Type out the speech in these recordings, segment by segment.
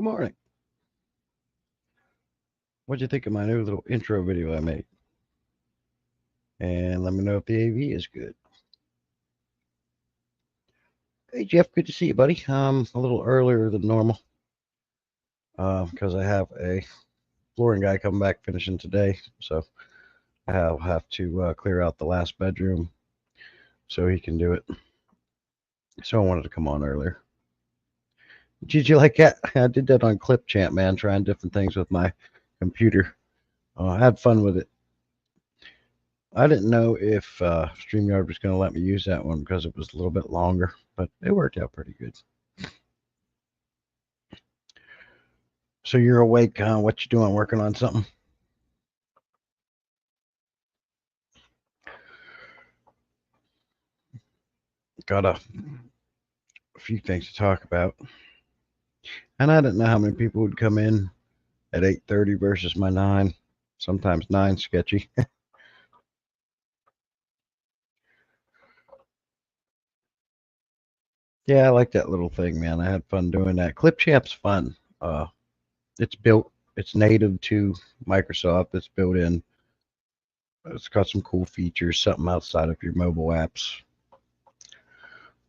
good morning. What'd you think of my new little intro video I made? And let me know if the AV is good. Hey, Jeff, good to see you, buddy. A little earlier than normal because I have a flooring guy coming back finishing today. So I'll have to clear out the last bedroom so he can do it. So I wanted to come on earlier. Did you like that? I did that on Clipchamp, man, trying different things with my computer. I had fun with it. I didn't know if StreamYard was going to let me use that one because it was a little bit longer, but it worked out pretty good. So you're awake, huh? What you doing? Working on something? Got a few things to talk about. And I didn't know how many people would come in at 8:30 versus my 9. Sometimes 9 sketchy. Yeah, I like that little thing, man. I had fun doing that. Clipchamp's fun. It's built. It's native to Microsoft. It's built in. It's got some cool features. Something outside of your mobile apps.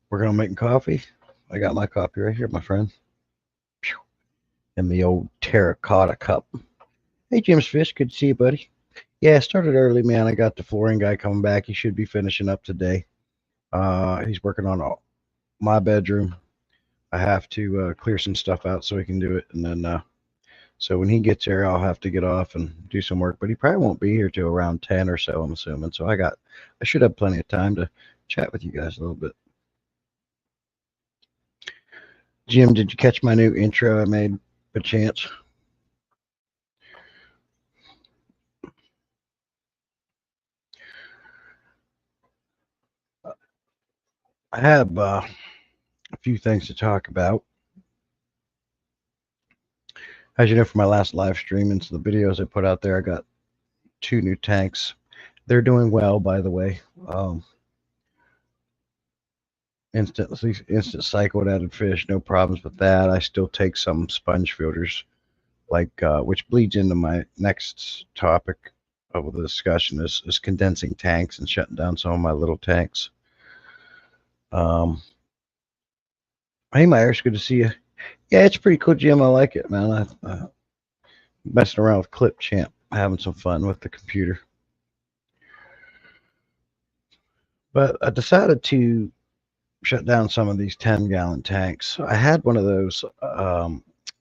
We're gonna make coffee. I got my coffee right here, my friend. In the old terracotta cup. Hey, Jim's Fish. Good to see you, buddy. Yeah, I started early, man. I got the flooring guy coming back. He should be finishing up today. He's working on my bedroom. I have to clear some stuff out so he can do it, and then so when he gets here, I'll have to get off and do some work. But he probably won't be here till around 10 or so, I'm assuming. So I should have plenty of time to chat with you guys a little bit. Jim, did you catch my new intro I made by chance? I have a few things to talk about. As you know, from my last live stream and the videos I put out there, I got 2 new tanks. They're doing well, by the way. Instant cycle with added fish, no problems with that. I still take some sponge filters, like which bleeds into my next topic of the discussion is condensing tanks and shutting down some of my little tanks. Hey, Myers, good to see you. Yeah, it's pretty cool, Jim. I like it, man. I messing around with Clipchamp, having some fun with the computer. But I decided to shut down some of these 10-gallon tanks. I had one of those,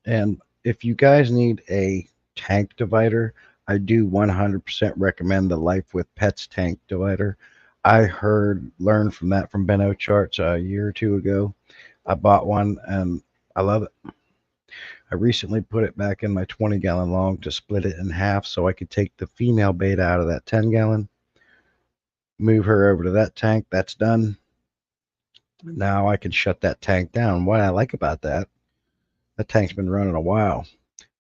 and if you guys need a tank divider, I do 100% recommend the Life with Pets tank divider. I learned from that from Benno Charts a year or two ago. I bought one and I love it. I recently put it back in my 20-gallon long to split it in half so I could take the female beta out of that 10-gallon, move her over to that tank. That's done. Now I can shut that tank down. What I like about that tank's been running a while.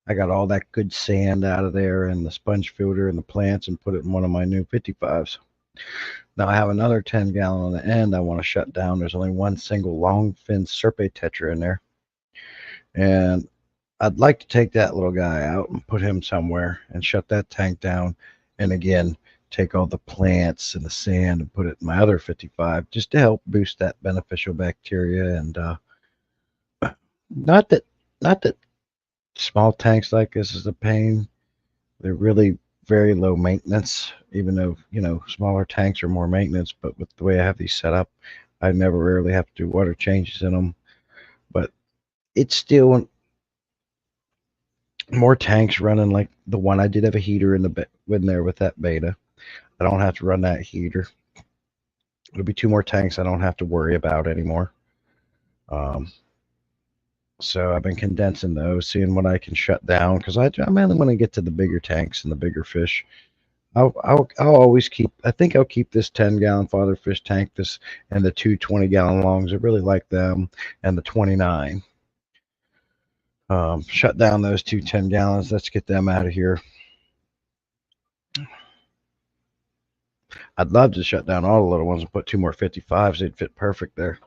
I got all that good sand out of there and the sponge filter and the plants and put it in one of my new 55s. Now I have another 10-gallon on the end I want to shut down. There's only one single long fin Serpe tetra in there. And I'd like to take that little guy out and put him somewhere and shut that tank down. And again, take all the plants and the sand and put it in my other 55 just to help boost that beneficial bacteria. And not that small tanks like this is a pain. They're really very low maintenance, even though, smaller tanks are more maintenance. But with the way I have these set up, I never really have to do water changes in them. But it's still more tanks running like the one I did have a heater in there with that beta. I don't have to run that heater. It'll be 2 more tanks I don't have to worry about anymore. So I've been condensing those, seeing what I can shut down, because I mainly want to get to the bigger tanks and the bigger fish. I'll always keep. I think I'll keep this 10-gallon father fish tank, this and the 2 20-gallon longs. I really like them, and the 29. Shut down those 2 10-gallons. Let's get them out of here. I'd love to shut down all the little ones and put 2 more 55s. They'd fit perfect there.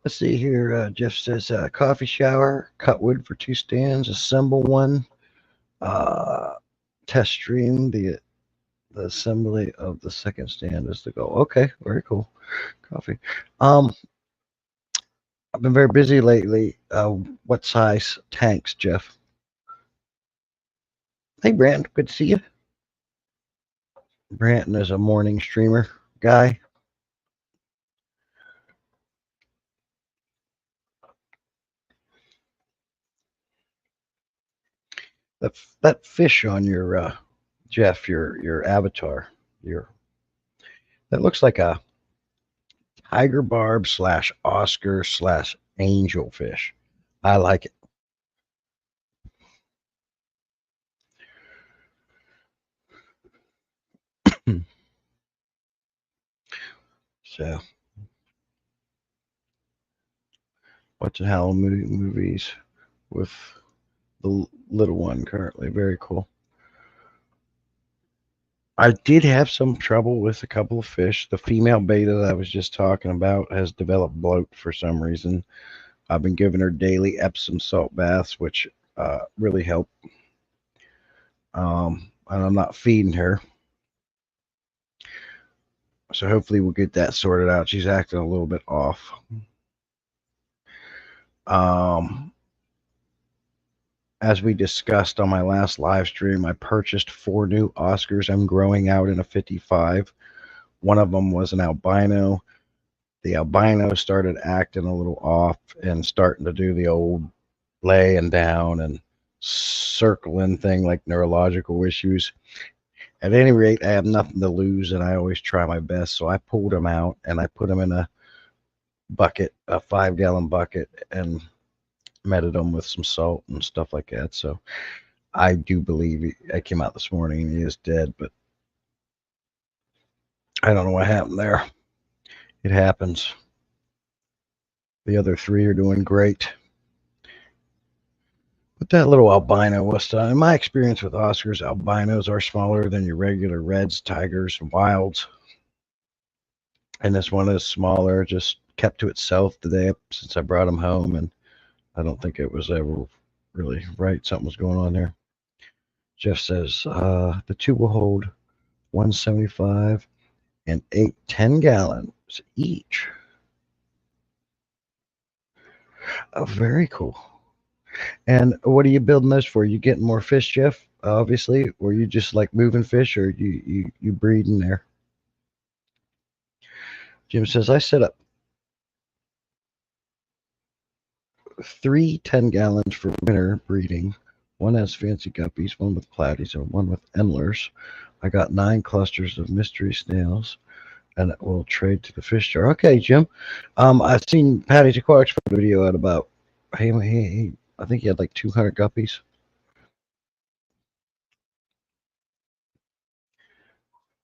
Let's see here. Jeff says coffee shower, cut wood for 2 stands, assemble one, uh, test stream the assembly of the second stand is the goal. Okay, very cool. Coffee. Um, I've been very busy lately. What size tanks, Jeff? Hey, Brant. Good to see you. Branton is a morning streamer guy. That fish on your Jeff, your avatar, your that looks like a tiger barb slash Oscar slash angel fish. I like it. So, watching Halloween movies with the little one currently. Very cool. I did have some trouble with a couple of fish. The female beta that I was just talking about has developed bloat for some reason. I've been giving her daily Epsom salt baths, which really help. And I'm not feeding her. So hopefully we'll get that sorted out. She's acting a little bit off. Um, as we discussed on my last live stream, I purchased 4 new Oscars. I'm growing out in a 55. One of them was an albino. The albino started acting a little off and starting to do the old laying down and circling thing like neurological issues. At any rate, I have nothing to lose and I always try my best. So I pulled him out and I put him in a bucket, a 5 gallon bucket, and meted him with some salt and stuff like that. So I do believe I came out this morning and he is dead, but I don't know what happened there. It happens. The other 3 are doing great. But that little albino was, in my experience with Oscars, albinos are smaller than your regular reds, tigers, and wilds. And this one is smaller, just kept to itself today since I brought him home. And I don't think it was ever really right. Something was going on there. Jeff says the 2 will hold 175 and 8 10-gallons each. Oh, very cool. And what are you building those for? You getting more fish, Jeff? Obviously, or you just like moving fish, or you breeding there? Jim says I set up 3 10-gallons for winter breeding. One has fancy guppies, one with platies, and one with endlers. I got 9 clusters of mystery snails, and it will trade to the fish jar. Okay, Jim. I've seen Patty's Aquatics put a video out about. Hey, I think he had like 200 guppies.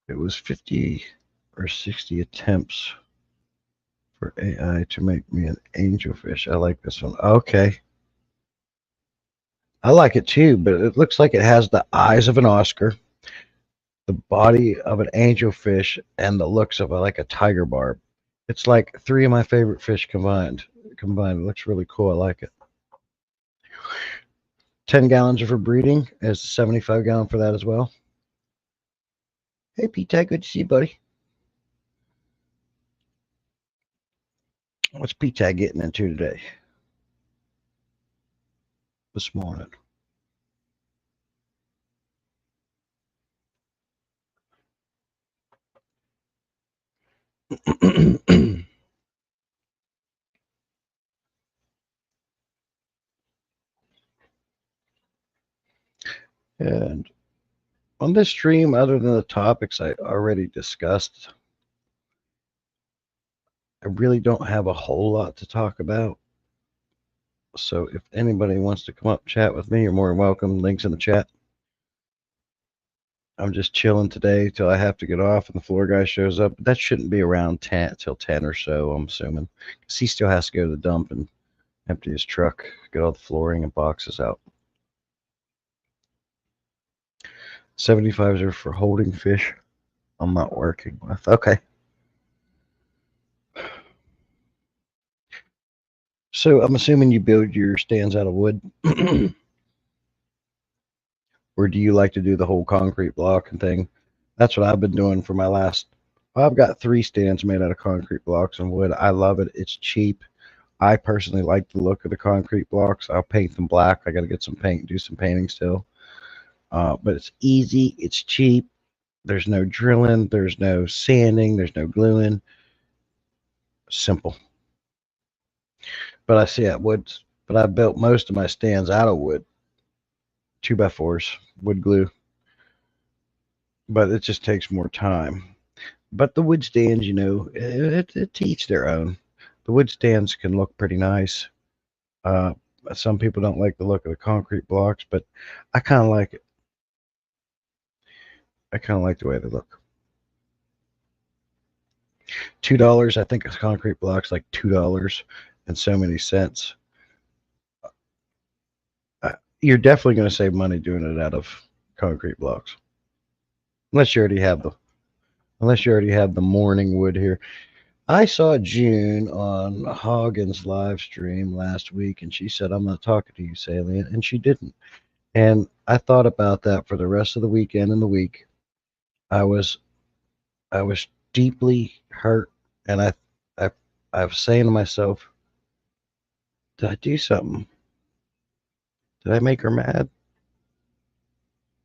It was 50 or 60 attempts for AI to make me an angelfish. I like this one. Okay. I like it too, but it looks like it has the eyes of an Oscar, the body of an angelfish, and the looks of like a tiger barb. It's like 3 of my favorite fish combined. Combined, it looks really cool. I like it. 10 gallons are for breeding. Is 75-gallon for that as well? Hey, Pete, good to see you, buddy. What's Pete getting into today? This morning. And on this stream, other than the topics I already discussed, I really don't have a whole lot to talk about. So if anybody wants to come up and chat with me, you're more than welcome. Links in the chat. I'm just chilling today till I have to get off and the floor guy shows up. But that shouldn't be around 10 till 10 or so, I'm assuming. Because he still has to go to the dump and empty his truck, get all the flooring and boxes out. 75s are for holding fish I'm not working with. Okay. So I'm assuming you build your stands out of wood, or do you like to do the whole concrete block and thing? That's what I've been doing for my last. I've got 3 stands made out of concrete blocks and wood. I love it. It's cheap. I personally like the look of the concrete blocks. I'll paint them black. I got to get some paint, do some painting still. But it's easy. It's cheap. There's no drilling. There's no sanding. There's no gluing. Simple. But I see it wood. But I built most of my stands out of wood, 2x4s, wood glue. But it just takes more time. But the wood stands, it to each their own. The wood stands can look pretty nice. Uh, some people don't like the look of the concrete blocks, but I kind of like it. I kind of like the way they look. $2, I think a concrete block's like $2 and so many cents. You're definitely going to save money doing it out of concrete blocks, unless you already have the morning wood here. I saw June on Hagen's live stream last week, and she said, "I'm not talking to you, Salient," and she didn't. And I thought about that for the rest of the weekend and the week. I was I was deeply hurt, and I I was saying to myself, "Did I do something? Did I make her mad?"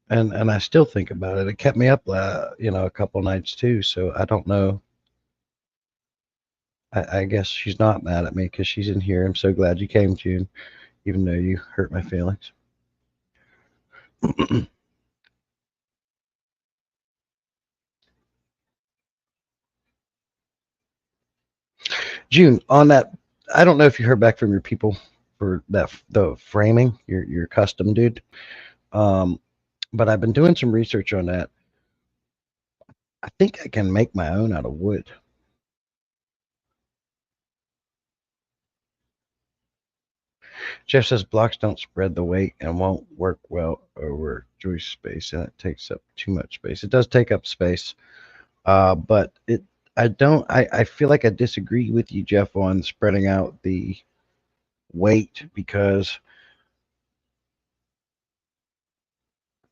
And I still think about it. It kept me up, a couple nights too. So I don't know. I guess she's not mad at me because she's in here. I'm so glad you came, June, even though you hurt my feelings. June, on that, I don't know if you heard back from your people for the framing, your custom dude. Um, but I've been doing some research on that. I think I can make my own out of wood. Jeff says blocks don't spread the weight and won't work well over joist space, and it takes up too much space. It does take up space, but it. I don't. I feel like I disagree with you, Jeff, on spreading out the weight because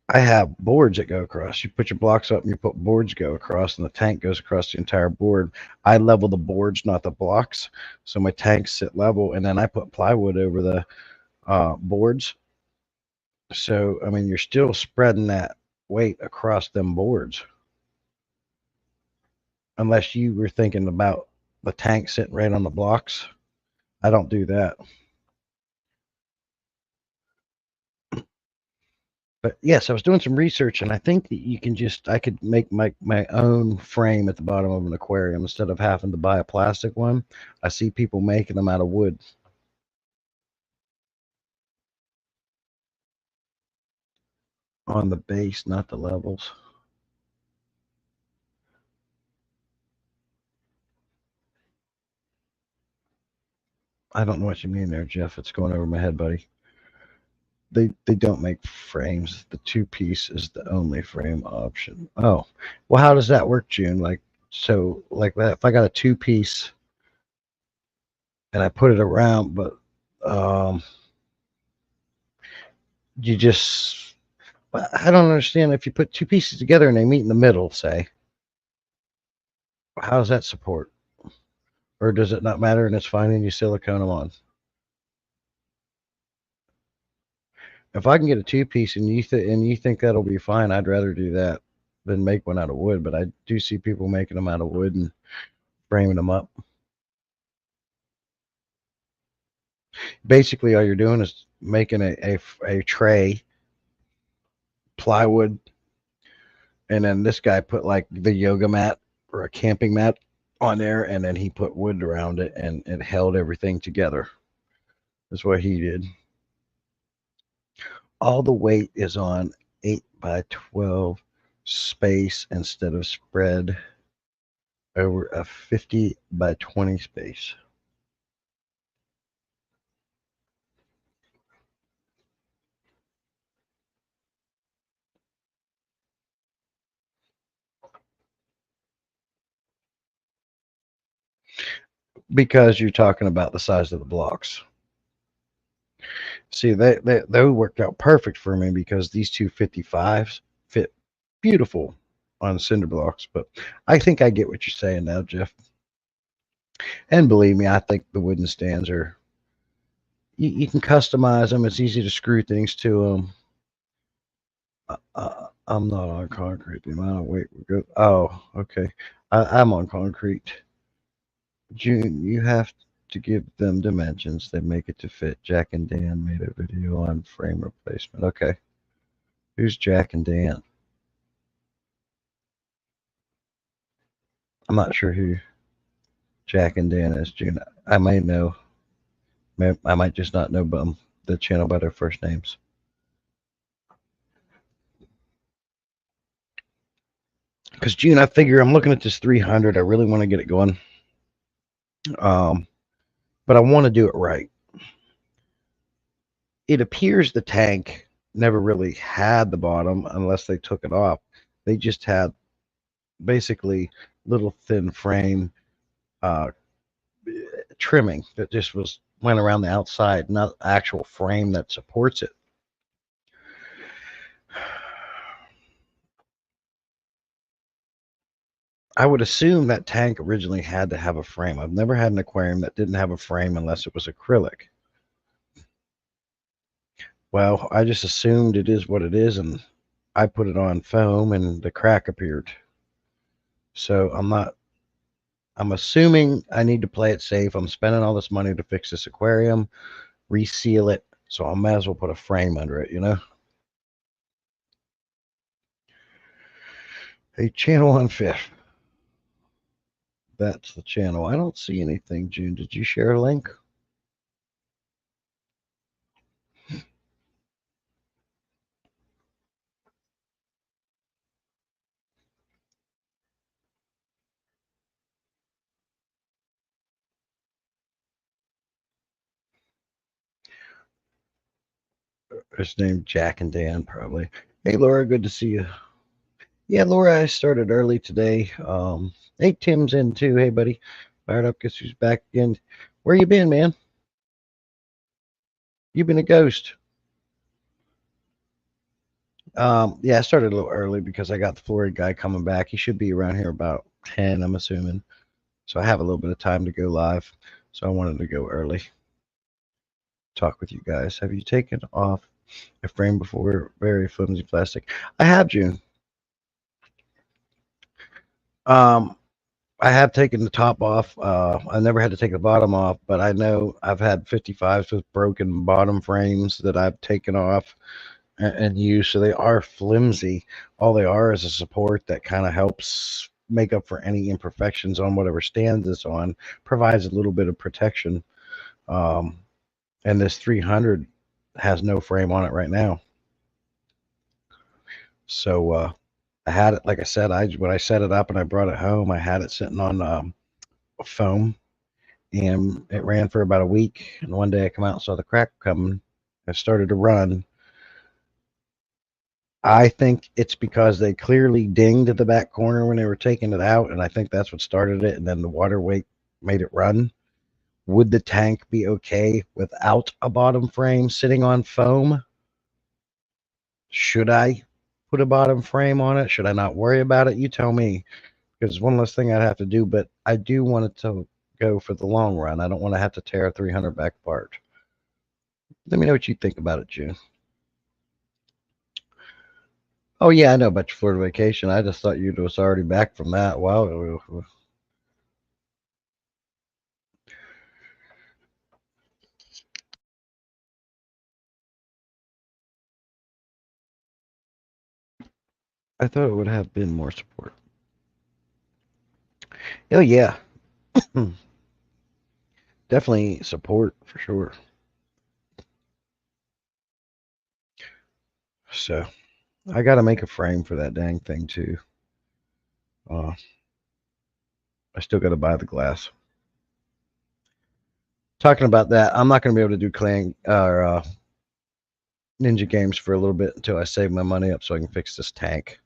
I have boards that go across. You put your blocks up and you put boards go across, and the tank goes across the entire board. I level the boards, not the blocks, so my tanks sit level, and then I put plywood over the boards. So I mean, you're still spreading that weight across them boards, unless you were thinking about the tank sitting right on the blocks. I don't do that. But yes, I was doing some research, and I think that I could make my own frame at the bottom of an aquarium instead of having to buy a plastic one. I see people making them out of wood on the base, not the levels. I don't know what you mean there, Jeff. It's going over my head, buddy. They don't make frames. The 2-piece is the only frame option. Oh, well, how does that work, June? Like that. If I got a 2-piece and I put it around, but um, you just I don't understand. If you put 2 pieces together and they meet in the middle, say, how does that support? Or does it not matter and it's fine and you silicone them on? If I can get a 2-piece and you think that'll be fine, I'd rather do that than make one out of wood. But I do see people making them out of wood and framing them up. Basically, all you're doing is making a tray, plywood, and then this guy put like the yoga mat or a camping mat on there, and then he put wood around it, and it held everything together. That's what he did. All the weight is on 8x12 space instead of spread over a 50x20 space. Because you're talking about the size of the blocks. See, they worked out perfect for me because these 255s fit beautiful on cinder blocks. But I think I get what you're saying now, Jeff. And believe me, I think the wooden stands are, you can customize them. It's easy to screw things to them. I'm not on concrete. The amount of weight we go. Oh, okay. I'm on concrete. June, you have to give them dimensions. They make it to fit. Jack and Dan made a video on frame replacement. Okay. Who's Jack and Dan? I'm not sure who Jack and Dan is, June. I may know. I might just not know the channel by their first names. Because June, I figure I'm looking at this 300. I really want to get it going. But I want to do it right. It appears the tank never really had the bottom unless they took it off. They just had basically little thin frame trimming that just went around the outside, not actual frame that supports it. I would assume that tank originally had to have a frame. I've never had an aquarium that didn't have a frame unless it was acrylic. Well, I just assumed it is what it is, and I put it on foam and the crack appeared. So I'm assuming I need to play it safe. I'm spending all this money to fix this aquarium, reseal it, so I might as well put a frame under it, you know? A channel on fish. That's the channel. I don't see anything, June. Did you share a link? His name Jack and Dan, probably. Hey, Laura, good to see you. Yeah, Laura, I started early today. Hey, Tim's in too. Hey, buddy. Fired up. Guess who's back again? Where you been, man? You been a ghost. Yeah, I started a little early because I got the Florida guy coming back. He should be around here about 10, I'm assuming. So I have a little bit of time to go live. So I wanted to go early. Talk with you guys. Have you taken off a frame before? Very flimsy plastic. I have, June. I have taken the top off. I never had to take the bottom off, but I know I've had 55s with broken bottom frames that I've taken off and used. So they are flimsy. All they are is a support that kind of helps make up for any imperfections on whatever stand it's on, provides a little bit of protection. And this 300 has no frame on it right now. So I had it, like I said, when I set it up and I brought it home, I had it sitting on foam, and it ran for about a week. And one day I come out and saw the crack coming. I started to run. I think it's because they clearly dinged at the back corner when they were taking it out, and I think that's what started it. And then the water weight made it run. Would the tank be okay without a bottom frame sitting on foam? Should I put a bottom frame on it? Should I not worry about it? You tell me, because it's one less thing I'd have to do, but I do want it to go for the long run. I don't want to have to tear a 300 back apart. Let me know what you think about it, June. Oh, yeah, I know about your Florida vacation. I just thought you was already back from that. Wow. I thought it would have been more support. Oh, yeah. Definitely support for sure. So I got to make a frame for that dang thing too. I still got to buy the glass. Talking about that, I'm not going to be able to do clan or Ninja Games for a little bit until I save my money up so I can fix this tank.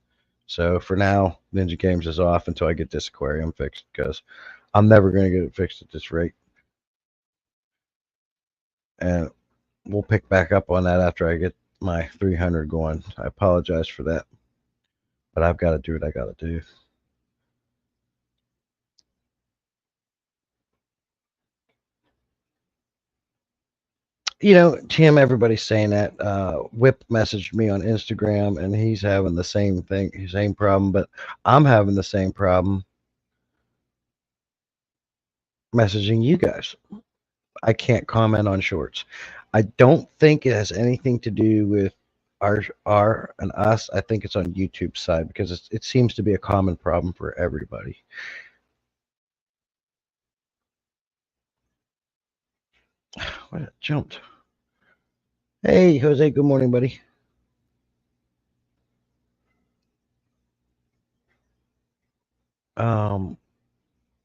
So for now, Ninja Games is off until I get this aquarium fixed because I'm never going to get it fixed at this rate. And we'll pick back up on that after I get my 300 going. I apologize for that, but I've got to do what I got to do. Tim, everybody's saying that. Whip messaged me on Instagram, and he's having the same thing, same problem. But I'm having the same problem messaging you guys. I can't comment on shorts. I don't think it has anything to do with our and us. I think it's on YouTube side because it seems to be a common problem for everybody. What it jumped. Hey, Jose. Good morning, buddy. Um,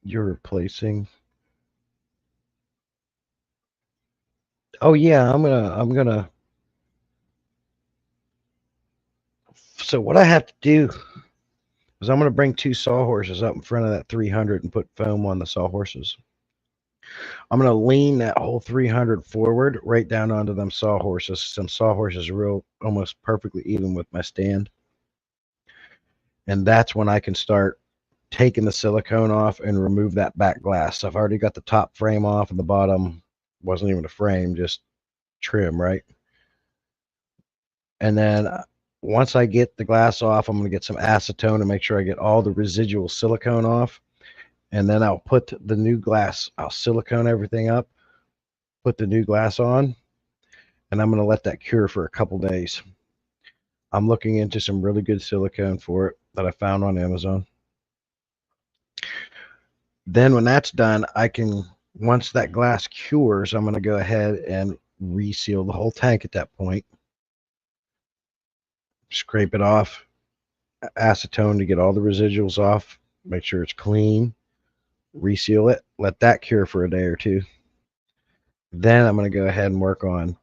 you're replacing. Oh yeah, I'm gonna. So what I have to do is I'm gonna bring two sawhorses up in front of that 300 and put foam on the sawhorses. I'm gonna lean that whole 300 forward right down onto them sawhorses. Some sawhorses are real almost perfectly even with my stand, and that's when I can start taking the silicone off and remove that back glass. So I've already got the top frame off and the bottom wasn't even a frame, just trim, right? And then once I get the glass off, I'm going to get some acetone and make sure I get all the residual silicone off. And then I'll put the new glass, I'll silicone everything up, put the new glass on, and I'm going to let that cure for a couple days. I'm looking into some really good silicone for it that I found on Amazon. Then when that's done, once that glass cures, I'm going to go ahead and reseal the whole tank at that point. Scrape it off, acetone to get all the residuals off, make sure it's clean, reseal it, let that cure for a day or two. Then I'm going to go ahead and work on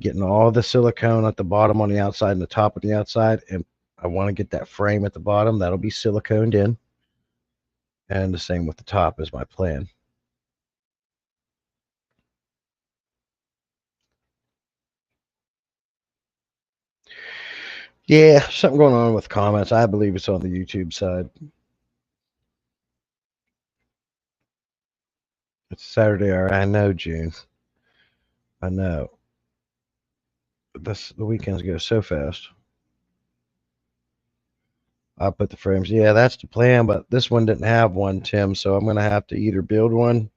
getting all the silicone at the bottom on the outside and the top on the outside. And I want to get that frame at the bottom. That'll be siliconed in. And the same with the top is my plan. Yeah, something going on with comments. I believe it's on the YouTube side. It's Saturday, all right. I know, June. I know. The weekends go so fast. I'll put the frames. Yeah, that's the plan, but this one didn't have one, Tim, so I'm going to have to either build one,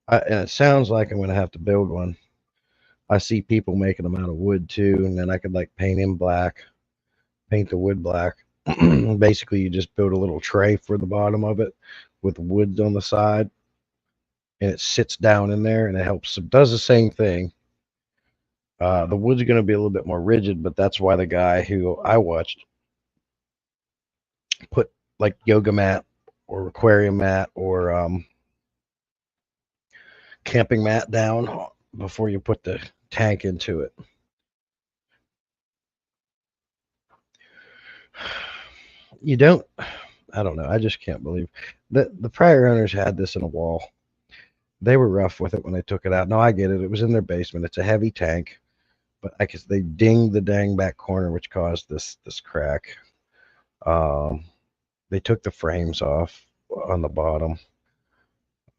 and it sounds like I'm going to have to build one. I see people making them out of wood too, and then I could like paint in black, paint the wood black. Basically, you just build a little tray for the bottom of it with wood on the side, and it sits down in there, and it helps. It does the same thing. The wood's going to be a little bit more rigid, but that's why the guy who I watched put like yoga mat or aquarium mat or camping mat down before you put the tank into it. You don't. I don't know. I just can't believe that the prior owners had this in a wall. They were rough with it when they took it out. No, I get it. It was in their basement. It's a heavy tank, but I guess they dinged the dang back corner, which caused this crack. Um, they took the frames off on the bottom.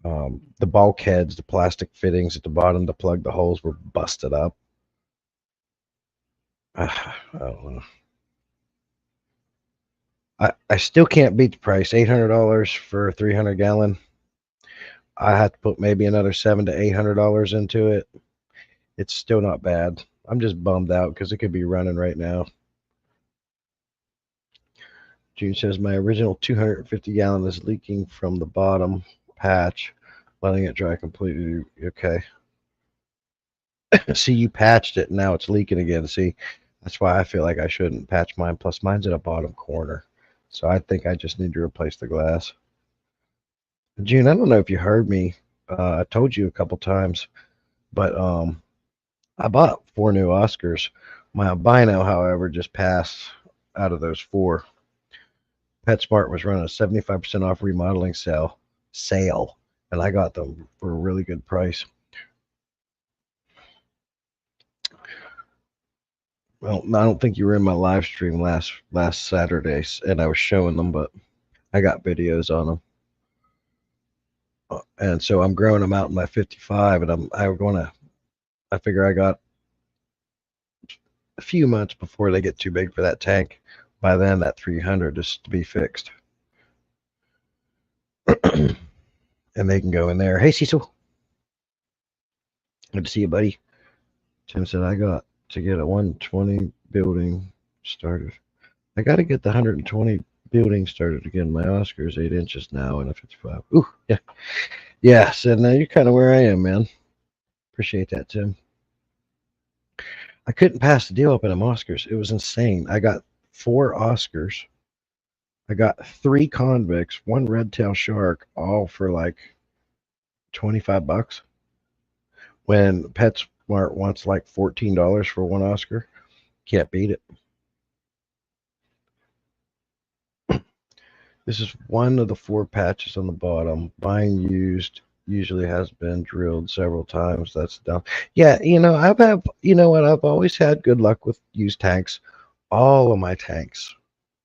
The bulkheads, the plastic fittings at the bottom to plug the holes were busted up. I don't know. I still can't beat the price. $800 for a 300-gallon. I had to put maybe another $700 to $800 into it. It's still not bad. I'm just bummed out because it could be running right now. June says my original 250-gallon is leaking from the bottom patch, letting it dry completely. Okay. See, you patched it, and now it's leaking again. See, that's why I feel like I shouldn't patch mine. Plus, mine's in a bottom corner. So I think I just need to replace the glass. June, I don't know if you heard me. I told you a couple times, but I bought 4 new Oscars. My albino, however, just passed out of those 4. PetSmart was running a 75% off remodeling sale, and I got them for a really good price. Well, I don't think you were in my live stream last Saturday, and I was showing them, but I got videos on them. And so I'm growing them out in my 55, and I figure I got a few months before they get too big for that tank. By then, that 300 is to be fixed, and they can go in there. Hey, Cecil, good to see you, buddy. Tim said I got to get a 120 building started. I got to get the 120 building started again. My Oscar's 8 inches now and a 55. Ooh, yeah, yeah. So now you're kind of where I am, man. Appreciate that, Tim. I couldn't pass the deal up in them Oscars. It was insane. I got 4 Oscars. I got 3 convicts, 1 red-tailed shark, all for like $25. When PetSmart wants like $14 for 1 Oscar, can't beat it. This is one of the 4 patches on the bottom. Buying used usually has been drilled several times. That's down. Yeah, you know what? I've always had good luck with used tanks. All of my tanks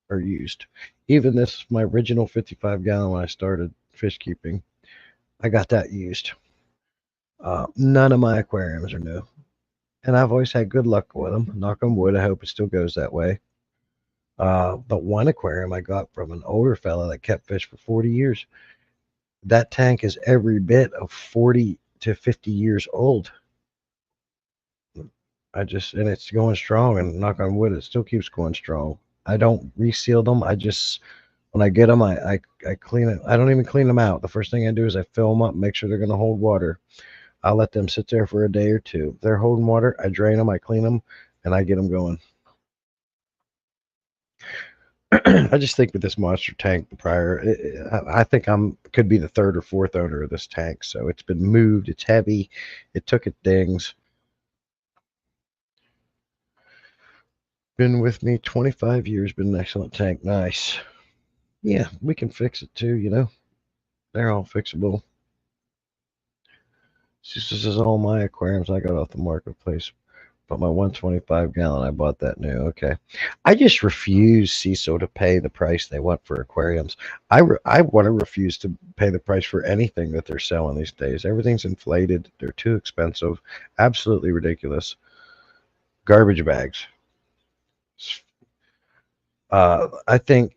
are used. Even this, my original 55-gallon when I started fish keeping, I got that used. None of my aquariums are new. And I've always had good luck with them. Knock on wood. I hope it still goes that way. The one aquarium I got from an older fella that kept fish for 40 years. That tank is every bit of 40 to 50 years old. And it's going strong, and knock on wood, it still keeps going strong. I don't reseal them. When I get them, I clean it. I don't even clean them out. The first thing I do is I fill them up, make sure they're going to hold water. I'll let them sit there for a day or two. If they're holding water, I drain them, I clean them, and I get them going. I just think with this monster tank, I think could be the 3rd or 4th owner of this tank. So it's been moved. It's heavy. It took its dings. Been with me 25 years. Been an excellent tank. Nice. Yeah, we can fix it too. They're all fixable. This is all my aquariums I got off the marketplace. But my 125-gallon, I bought that new. Okay. I just refuse, CISO, to pay the price they want for aquariums. I want to refuse to pay the price for anything that they're selling these days. Everything's inflated. They're too expensive. Absolutely ridiculous. Garbage bags. I think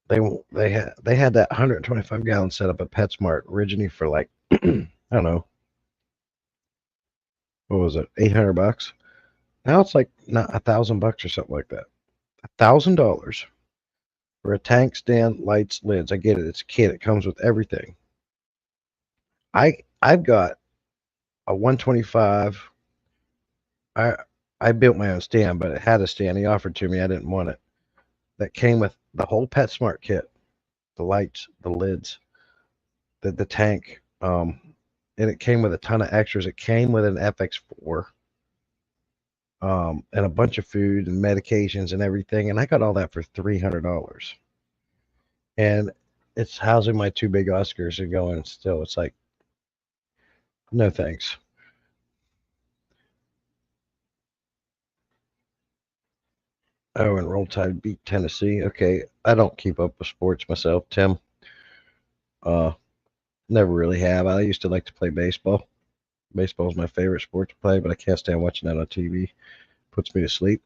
they had that 125-gallon setup at PetSmart originally for like I don't know, what was it, $800? Now it's like not $1,000 or something like that. $1,000 for a tank, stand, lights, lids. I get it. It's a kit. It comes with everything. I've got a 125. I built my own stand, but it had a stand. He offered to me. I didn't want it. That came with the whole PetSmart kit, the lights, the lids, the tank. And it came with a ton of extras. It came with an FX4. And a bunch of food and medications and everything. And I got all that for $300. And it's housing my 2 big Oscars and going still. It's like, no thanks. Oh, and Roll Tide beat Tennessee. Okay, I don't keep up with sports myself, Tim. Never really have. I used to like to play baseball. Baseball is my favorite sport to play, but I can't stand watching that on TV. Puts me to sleep.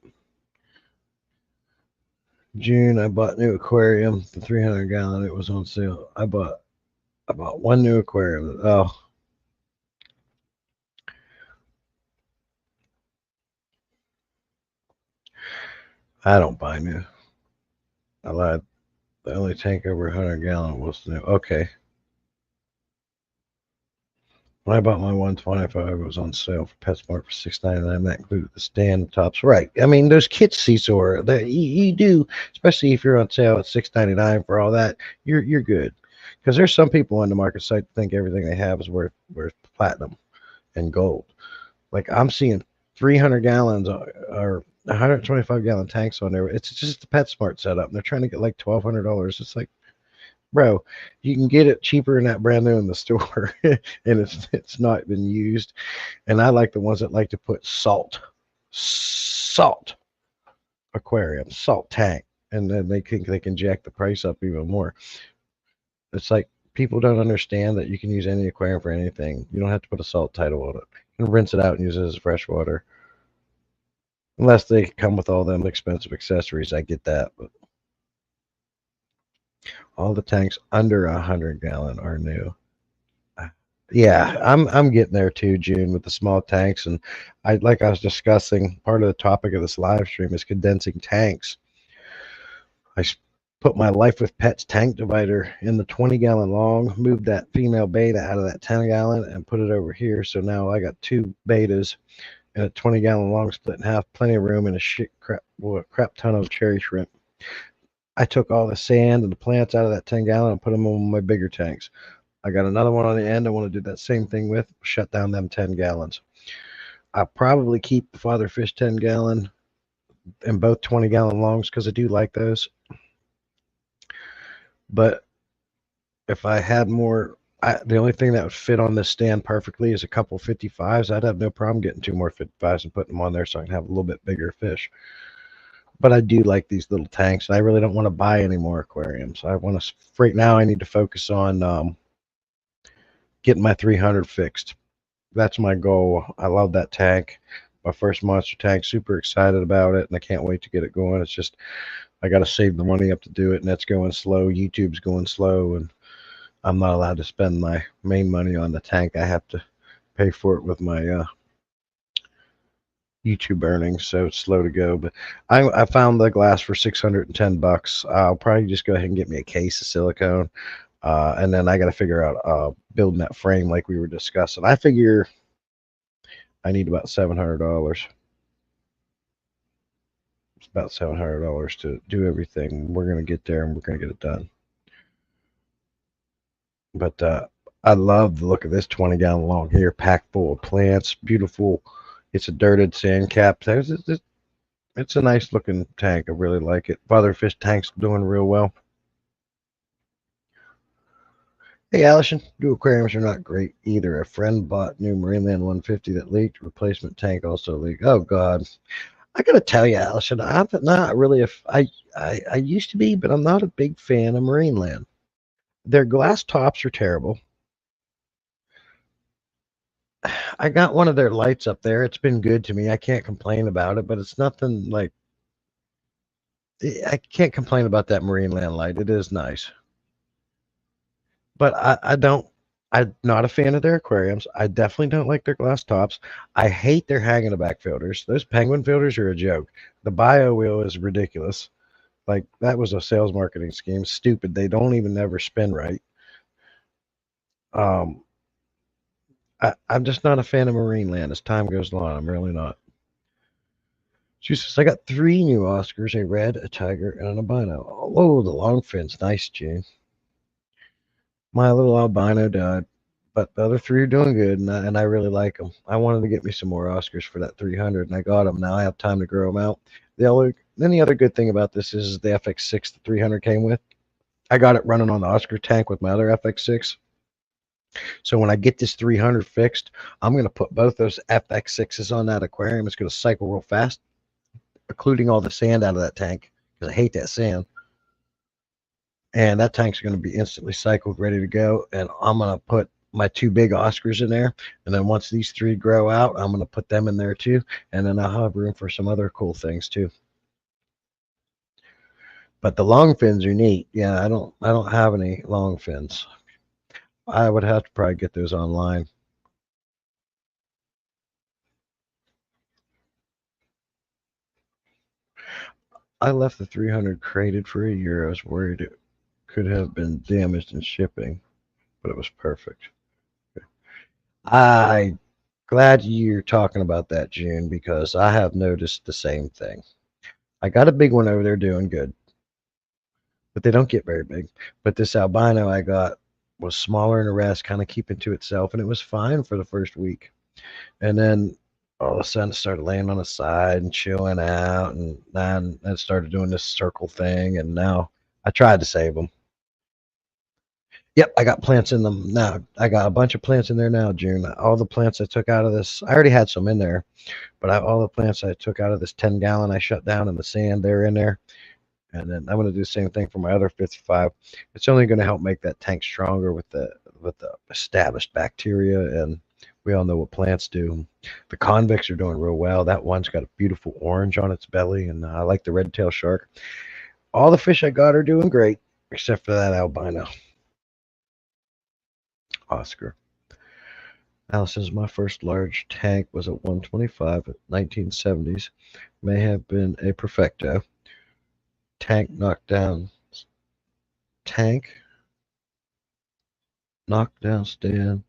June, I bought a new aquarium, the 300-gallon. It was on sale. I bought one new aquarium. Oh, I don't buy new. I lied. The only tank over 100-gallon was new. Okay. When I bought my 125, it was on sale for PetSmart for $6.99. That included the stand tops. Right. I mean, those kits, Cecil, you do, especially if you're on sale at $6.99 for all that. You're good, because there's some people on the market site that think everything they have is worth platinum and gold. Like I'm seeing 300 gallons or 125-gallon tanks on there. It's just the PetSmart setup, and they're trying to get like $1,200. It's like, bro, you can get it cheaper than that brand new in the store, and it's not been used. And I like the ones that like to put salt salt aquarium, salt tank, and then they think they can jack the price up even more. It's like people don't understand that you can use any aquarium for anything. You don't have to put a salt title on it. You can rinse it out and use it as fresh water. Unless they come with all them expensive accessories, I get that. But all the tanks under 100 gallon are new. Yeah, I'm getting there too, June, with the small tanks, and I was discussing, part of the topic of this live stream is condensing tanks. I put my Life with Pets tank divider in the 20-gallon long, moved that female beta out of that 10-gallon, and put it over here. So now I got two betas and a 20-gallon long split in half, plenty of room, and a crap ton of cherry shrimp. I took all the sand and the plants out of that 10-gallon and put them on my bigger tanks. I got another one on the end I want to do that same thing with, shut down them 10 gallons. I'll probably keep the Father Fish 10-gallon and both 20-gallon longs because I do like those. But if I had more, the only thing that would fit on this stand perfectly is a couple 55s. I'd have no problem getting two more 55s and putting them on there so I can have a little bit bigger fish. But I do like these little tanks. I really don't want to buy any more aquariums. I want to, right now, I need to focus on getting my 300 fixed. That's my goal. I love that tank. My first monster tank, super excited about it, and I can't wait to get it going. It's just, I got to save the money up to do it, and that's going slow. YouTube's going slow, and I'm not allowed to spend my main money on the tank. I have to pay for it with my YouTube earnings, so it's slow to go. But I found the glass for $610. I'll probably just go ahead and get me a case of silicone, and then I got to figure out building that frame like we were discussing. I figure I need about $700. It's about $700 to do everything. We're gonna get there, and we're gonna get it done. But I love the look of this 20-gallon long here, packed full of plants. Beautiful. It's a dirted sand cap. It's a nice looking tank. I really like it. Father Fish tank's doing real well. Hey, Allison, new aquariums are not great either. A friend bought new Marineland 150 that leaked. Replacement tank also leaked. Oh, God. I got to tell you, Allison, I'm not really I used to be, but I'm not a big fan of Marineland. Their glass tops are terrible. I got one of their lights up there. It's been good to me. I can't complain about it, but it's nothing like, I can't complain about that Marineland light. It is nice. But I'm not a fan of their aquariums. I definitely don't like their glass tops. I hate their hang in the back filters. Those penguin filters are a joke. The bio wheel is ridiculous. Like, that was a sales marketing scheme. Stupid. They don't even ever spin right. I'm just not a fan of Marineland as time goes on. I'm really not. She says, I got 3 new Oscars, a red, a tiger, and an albino. Oh, the long fins. Nice, June. My little albino died, but the other 3 are doing good, and I really like them. I wanted to get me some more Oscars for that 300, and I got them. Now I have time to grow them out. Then the other good thing about this is the FX6 the 300 came with. I got it running on the Oscar tank with my other FX6. So when I get this 300 fixed, I'm going to put both those FX6s on that aquarium. It's going to cycle real fast, including all the sand out of that tank, because I hate that sand. And that tank's going to be instantly cycled, ready to go. And I'm going to put my 2 big Oscars in there. And then once these 3 grow out, I'm going to put them in there too. And then I'll have room for some other cool things too. But the long fins are neat. Yeah, I don't have any long fins. I would have to probably get those online. I left the 300 crated for a year. I was worried it could have been damaged in shipping, but it was perfect. I'm glad you're talking about that, June, because I have noticed the same thing. I got a big one over there doing good, but they don't get very big. But this albino I got was smaller than the rest, kind of keeping to itself, and it was fine for the first week. And then all of a sudden it started laying on the side and chilling out, and then it started doing this circle thing, and now I tried to save them. Yep, I got plants in them now. I got a bunch of plants in there now, June. All the plants I took out of this, I already had some in there, but all the plants I took out of this 10-gallon I shut down in the sand, they're in there. And then I'm going to do the same thing for my other 55. It's only going to help make that tank stronger with the established bacteria, and we all know what plants do. The convicts are doing real well. That one's got a beautiful orange on its belly, and I like the red-tailed shark. All the fish I got are doing great, except for that albino. Oscar. Alice says, my first large tank was at 125 at 1970s. May have been a Perfecto. Tank knockdown. Tank knockdown stand.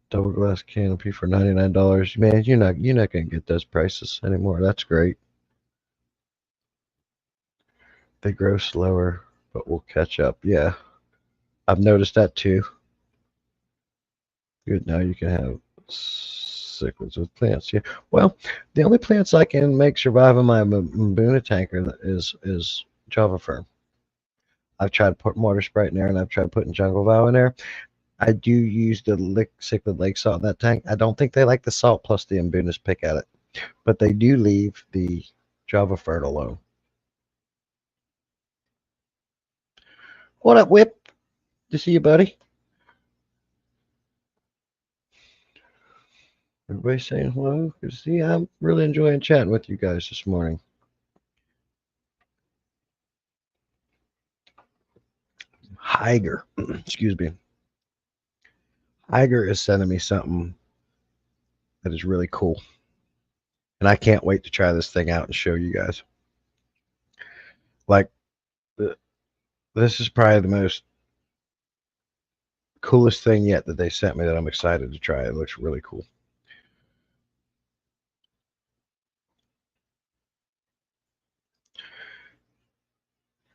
Double glass canopy for $99. Man, you're not gonna get those prices anymore. That's great. They grow slower, but will catch up. Yeah, I've noticed that too. Good. Now you can have cichlids with plants. Yeah. Well, the only plants I can make survive in my Mbuna tanker is Java fern. I've tried putting water sprite in there, and I've tried putting jungle vow in there. I do use the cichlid lake salt in that tank. I don't think they like the salt plus the Mbunas pick at it, but they do leave the Java fern alone. What up, Whip? Good to see you, buddy. Everybody saying hello. Good to see you. I'm really enjoying chatting with you guys this morning. Higer, excuse me. Higer is sending me something that is really cool. And I can't wait to try this thing out and show you guys. Like, this is probably the most coolest thing yet that they sent me that I'm excited to try. It looks really cool.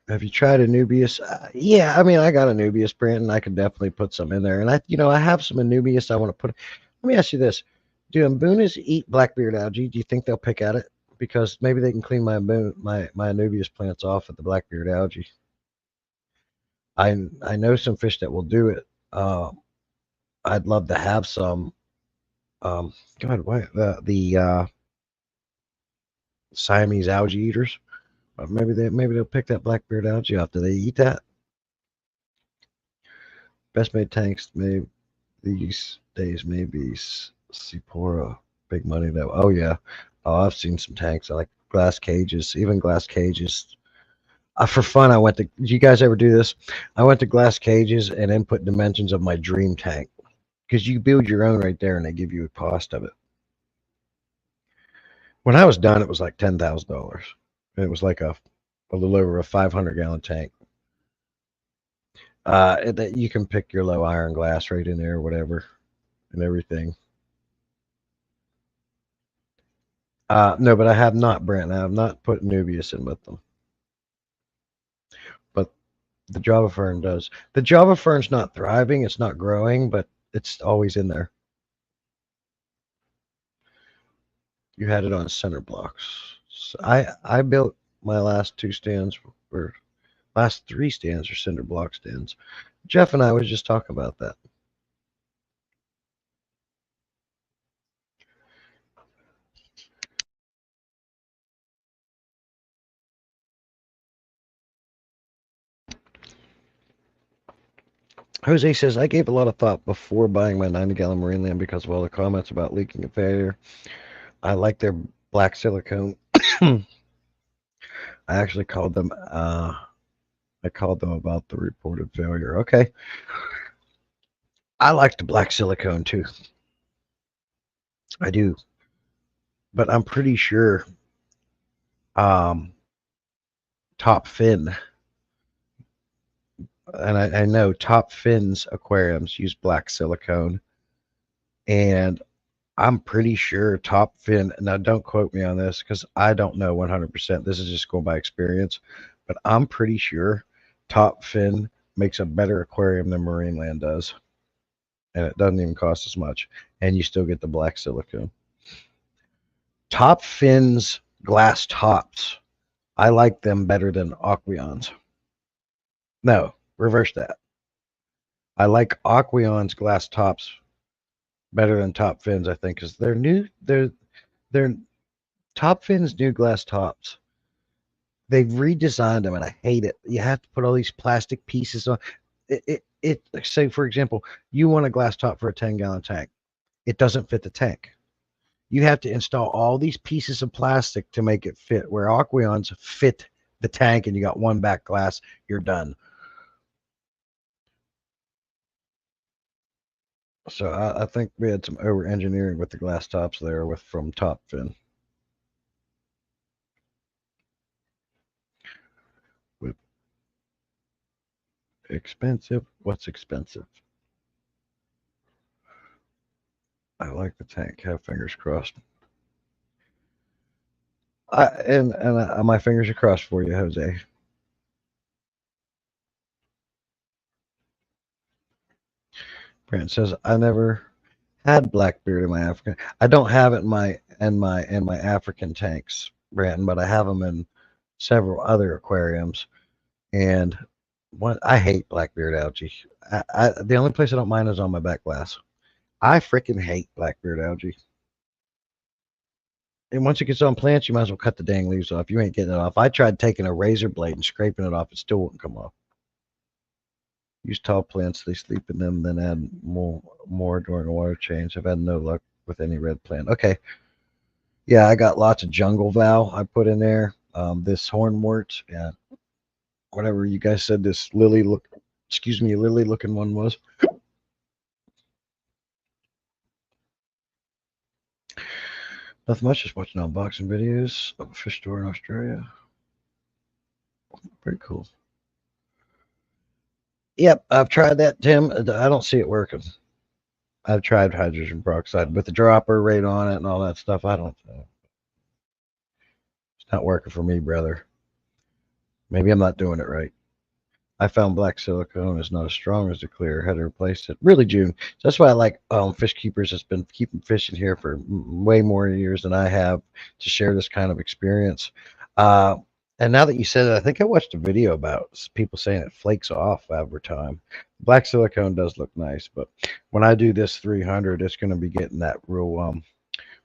Have you tried Anubias? Yeah, I mean, I got Anubias brand, and I could definitely put some in there. And I have some Anubias I want to put. Let me ask you this: do Mbunas eat blackbeard algae? Do you think they'll pick at it? Because maybe they can clean my Anubias plants off with the blackbeard algae. I know some fish that will do it. I'd love to have some. God, what the Siamese algae eaters? Maybe they'll pick that blackbeard algae off. Do they eat that? Best made tanks may these days maybe Sephora big money though. Oh yeah. Oh, I've seen some tanks. I like glass cages, even glass cages. For fun, I went to. Did you guys ever do this? I went to glass cages and input dimensions of my dream tank because you build your own right there and they give you a cost of it. When I was done, it was like $10,000. It was like a little over a 500-gallon tank. That you can pick your low iron glass right in there, whatever, and everything. No, but I have not, Brent. I have not put Nubius in with them. But the Java fern does. The Java fern's not thriving. It's not growing, but it's always in there. You had it on center blocks. So I built my last two stands, or last three stands, are cinder block stands. Jeff and I was just talking about that. Jose says, I gave a lot of thought before buying my 90-gallon marine land because of all the comments about leaking and failure. I like their black silicone. I actually called them. I called them about the reported failure. Okay. I like the black silicone too. I do. But I'm pretty sure Top Fin, and I know Top Fin's aquariums use black silicone. And I'm pretty sure Top Fin, now don't quote me on this because I don't know 100%. This is just going by experience. But I'm pretty sure Top Fin makes a better aquarium than Marineland does. And it doesn't even cost as much. And you still get the black silicone. Top Fin's glass tops, I like them better than Aqueon's. No, reverse that. I like Aquion's glass tops better than Top Fins, I think, because they're new. They're Top Fins new glass tops. They've redesigned them, and I hate it. You have to put all these plastic pieces on. Say, for example, you want a glass top for a 10-gallon tank. It doesn't fit the tank. You have to install all these pieces of plastic to make it fit. Where Aquion's fit the tank, and you got one back glass, you're done. So I think we had some over engineering with the glass tops there with from Top Fin. With expensive, what's expensive? I like the tank. Have fingers crossed. My fingers are crossed for you, Jose. Brent says I never had blackbeard in my African. I don't have it in my African tanks, Brandon, but I have them in several other aquariums. And what I hate blackbeard algae. The only place I don't mind is on my back glass. I freaking hate blackbeard algae. And once it gets on plants, you might as well cut the dang leaves off. You ain't getting it off. I tried taking a razor blade and scraping it off. It still wouldn't come off. Use tall plants. They sleep in them, then add more during a water change. I've had no luck with any red plant. Okay. Yeah, I got lots of jungle val I put in there. This hornwort, yeah, whatever you guys said this lily looking one was. Nothing much, just watching unboxing videos of a fish store in Australia. Pretty cool. Yep, I've tried that, Tim. I don't see it working. I've tried hydrogen peroxide with the dropper rate on it and all that stuff. I don't. It's not working for me, brother. Maybe I'm not doing it right. I found black silicone is not as strong as the clear. Had to replace it. Really, June. So that's why I like Fish Keepers. That's been keeping fishing here for way more years than I have to share this kind of experience. Uh, and now that you said it, I think I watched a video about people saying it flakes off over time. Black silicone does look nice, but when I do this 300, it's going to be getting that real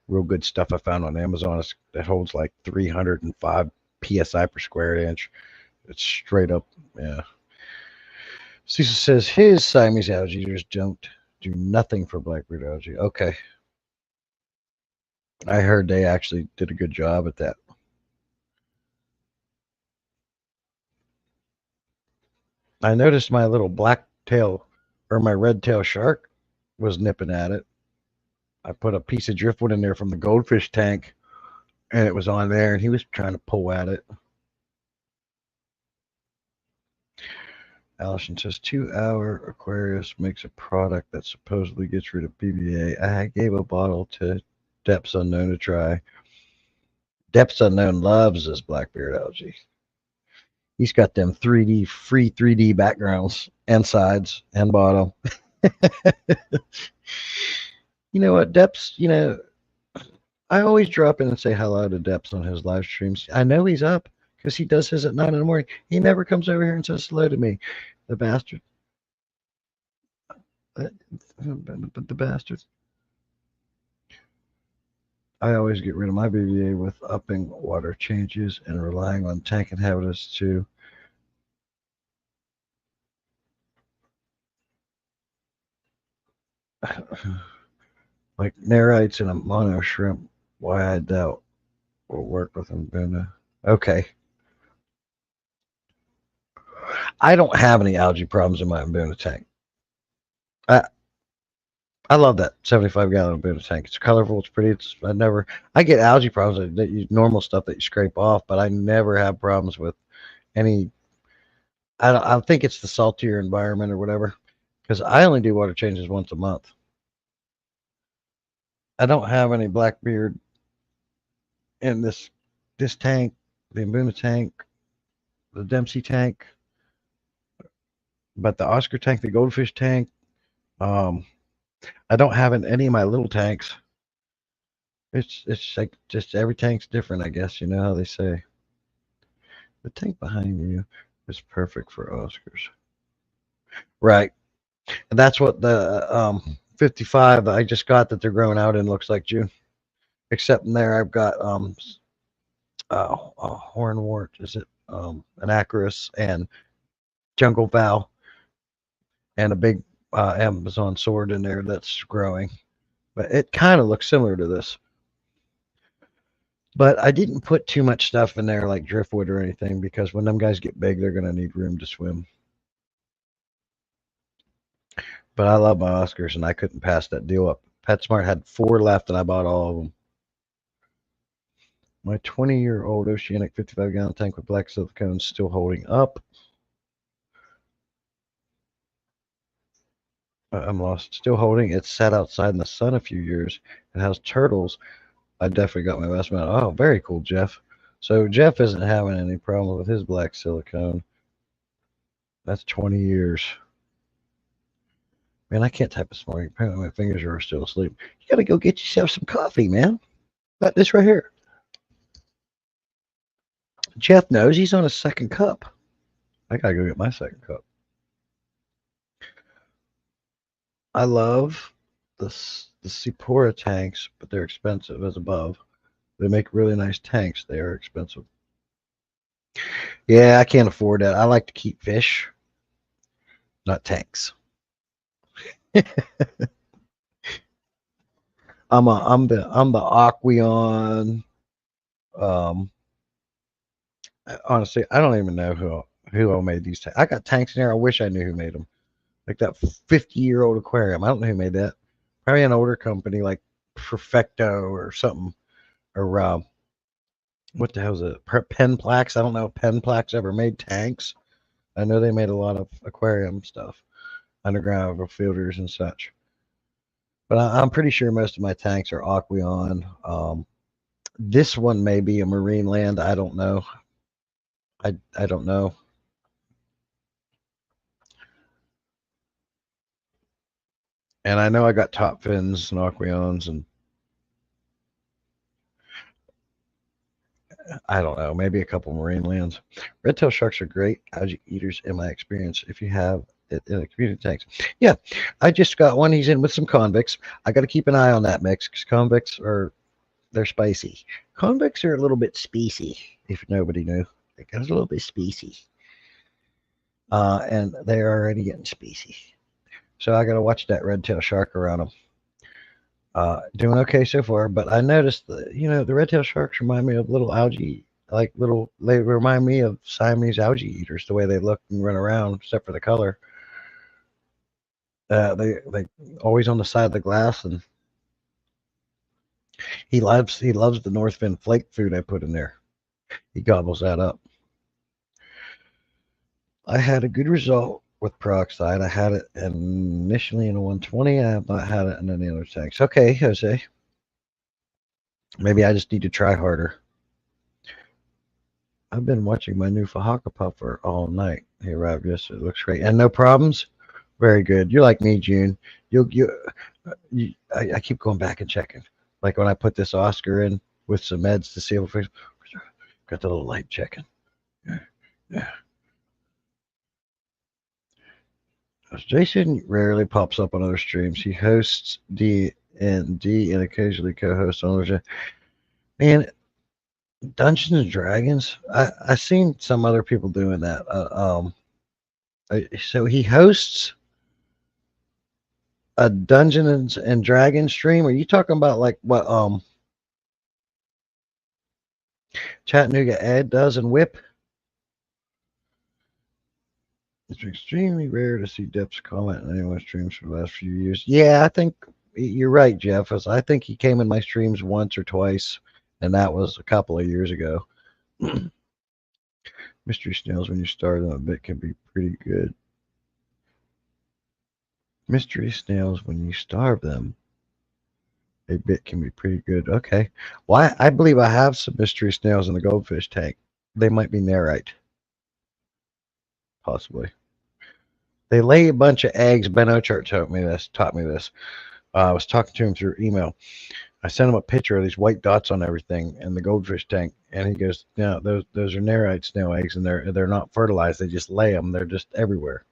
good stuff I found on Amazon. That holds like 305 psi per square inch. It's straight up, yeah. Cecil says his Siamese alligators don't do nothing for blackbeard algae. Okay. I heard they actually did a good job at that. I noticed my little black tail or my red tail shark was nipping at it. I put a piece of driftwood in there from the goldfish tank and it was on there and he was trying to pull at it. Allison says 2-hour Aquarius makes a product that supposedly gets rid of PBA. I gave a bottle to Depths Unknown to try. Depths Unknown loves this blackbeard algae. He's got them free 3D backgrounds and sides and bottom. You know what, Depths, I always drop in and say hello to Depths on his live streams. I know he's up because he does his at 9 in the morning. He never comes over here and says hello to me. The bastard. But the bastard. I always get rid of my BVA with upping water changes and relying on tank inhabitants to like nerites and a mono shrimp. Why I doubt will work with them. Okay. I don't have any algae problems in my Mbuna tank. I love that 75-gallon Mbuna tank. It's colorful. It's pretty. I get algae problems normal stuff that you scrape off, but I never have problems with any. I think it's the saltier environment or whatever, because I only do water changes once a month. I don't have any blackbeard in this tank, the Mbuna tank, the Dempsey tank, but the Oscar tank, the goldfish tank, I don't have in any of my little tanks. It's like just every tank's different, I guess. You know how they say. The tank behind you is perfect for Oscars. Right. And that's what the 55 I just got that they're growing out in looks like, June. Except in there, I've got a hornwort, is it an acarus and jungle fowl, and a big Amazon sword in there that's growing. But it kind of looks similar to this. But I didn't put too much stuff in there like driftwood or anything because when them guys get big, they're going to need room to swim. But I love my Oscars, and I couldn't pass that deal up. PetSmart had 4 left, and I bought all of them. My 20-year-old Oceanic 55-gallon tank with black silicone still holding up. I'm lost. Still holding. It sat outside in the sun a few years. It has turtles. I definitely got my best man. Oh, very cool, Jeff. So Jeff isn't having any problem with his black silicone. That's 20 years. Man, I can't type this morning. Apparently my fingers are still asleep. You got to go get yourself some coffee, man. Got this right here. Jeff knows he's on his second cup. I got to go get my second cup. I love the Sephora tanks, but they're expensive as above. They make really nice tanks. They are expensive. Yeah, I can't afford that. I like to keep fish, not tanks. I'm the Aqueon. Um, Honestly, I don't even know who made these tanks. I got tanks in there. I wish I knew who made them. Like that 50-year-old aquarium. I don't know who made that. Probably an older company like Perfecto or something. Or what the hell is it? Penplax. I don't know if Penplax ever made tanks. I know they made a lot of aquarium stuff, underground filters and such. But I'm pretty sure most of my tanks are Aqueon. This one may be a Marine Land. I don't know. I don't know. And I know I got top fins and Aqueons, and I don't know, maybe a couple Marine Lands. Red-tail sharks are great algae eaters in my experience if you have it in a community tanks. Yeah, I just got one. He's in with some convicts. I got to keep an eye on that mix because convicts they're spicy. Convicts are a little bit spicy, if nobody knew. It goes a little bit spicy. And they're already getting spicy. So I got to watch that red-tail shark around them. Doing okay so far, but I noticed that, the red-tailed sharks remind me of little algae, they remind me of Siamese algae eaters, the way they look and run around, except for the color. They always on the side of the glass, and he loves the Northfin flake food I put in there. He gobbles that up. I had a good result with peroxide. I had it initially in a 120. I have not had it in any other tanks. Okay, Jose. Maybe I just need to try harder. I've been watching my new Fahaka puffer all night. He arrived yesterday. It looks great. And no problems? Very good. You're like me, June. I keep going back and checking. Like when I put this Oscar in with some meds to see if it's got the little light checking. Yeah. Jason rarely pops up on other streams. He hosts D&D and occasionally co-hosts on others. Man, Dungeons and Dragons. I seen some other people doing that. So he hosts a Dungeons and Dragons stream. Are you talking about like what Chattanooga Ed does in Whip? It's extremely rare to see Depp's comment on anyone's streams for the last few years. Yeah, I think you're right, Jeff. I think he came in my streams once or twice, and that was a couple of years ago. Mystery snails, when you start them a bit, can be pretty good. Mystery snails, when you starve them, a bit can be pretty good. Okay. Well, I believe I have some mystery snails in the goldfish tank. They might be nerite. Possibly. They lay a bunch of eggs. Ben Ochart taught me this. I was talking to him through email. I sent him a picture of these white dots on everything in the goldfish tank, and he goes, "Yeah, those are nerite snail eggs, and they're not fertilized. They just lay them. They're just everywhere."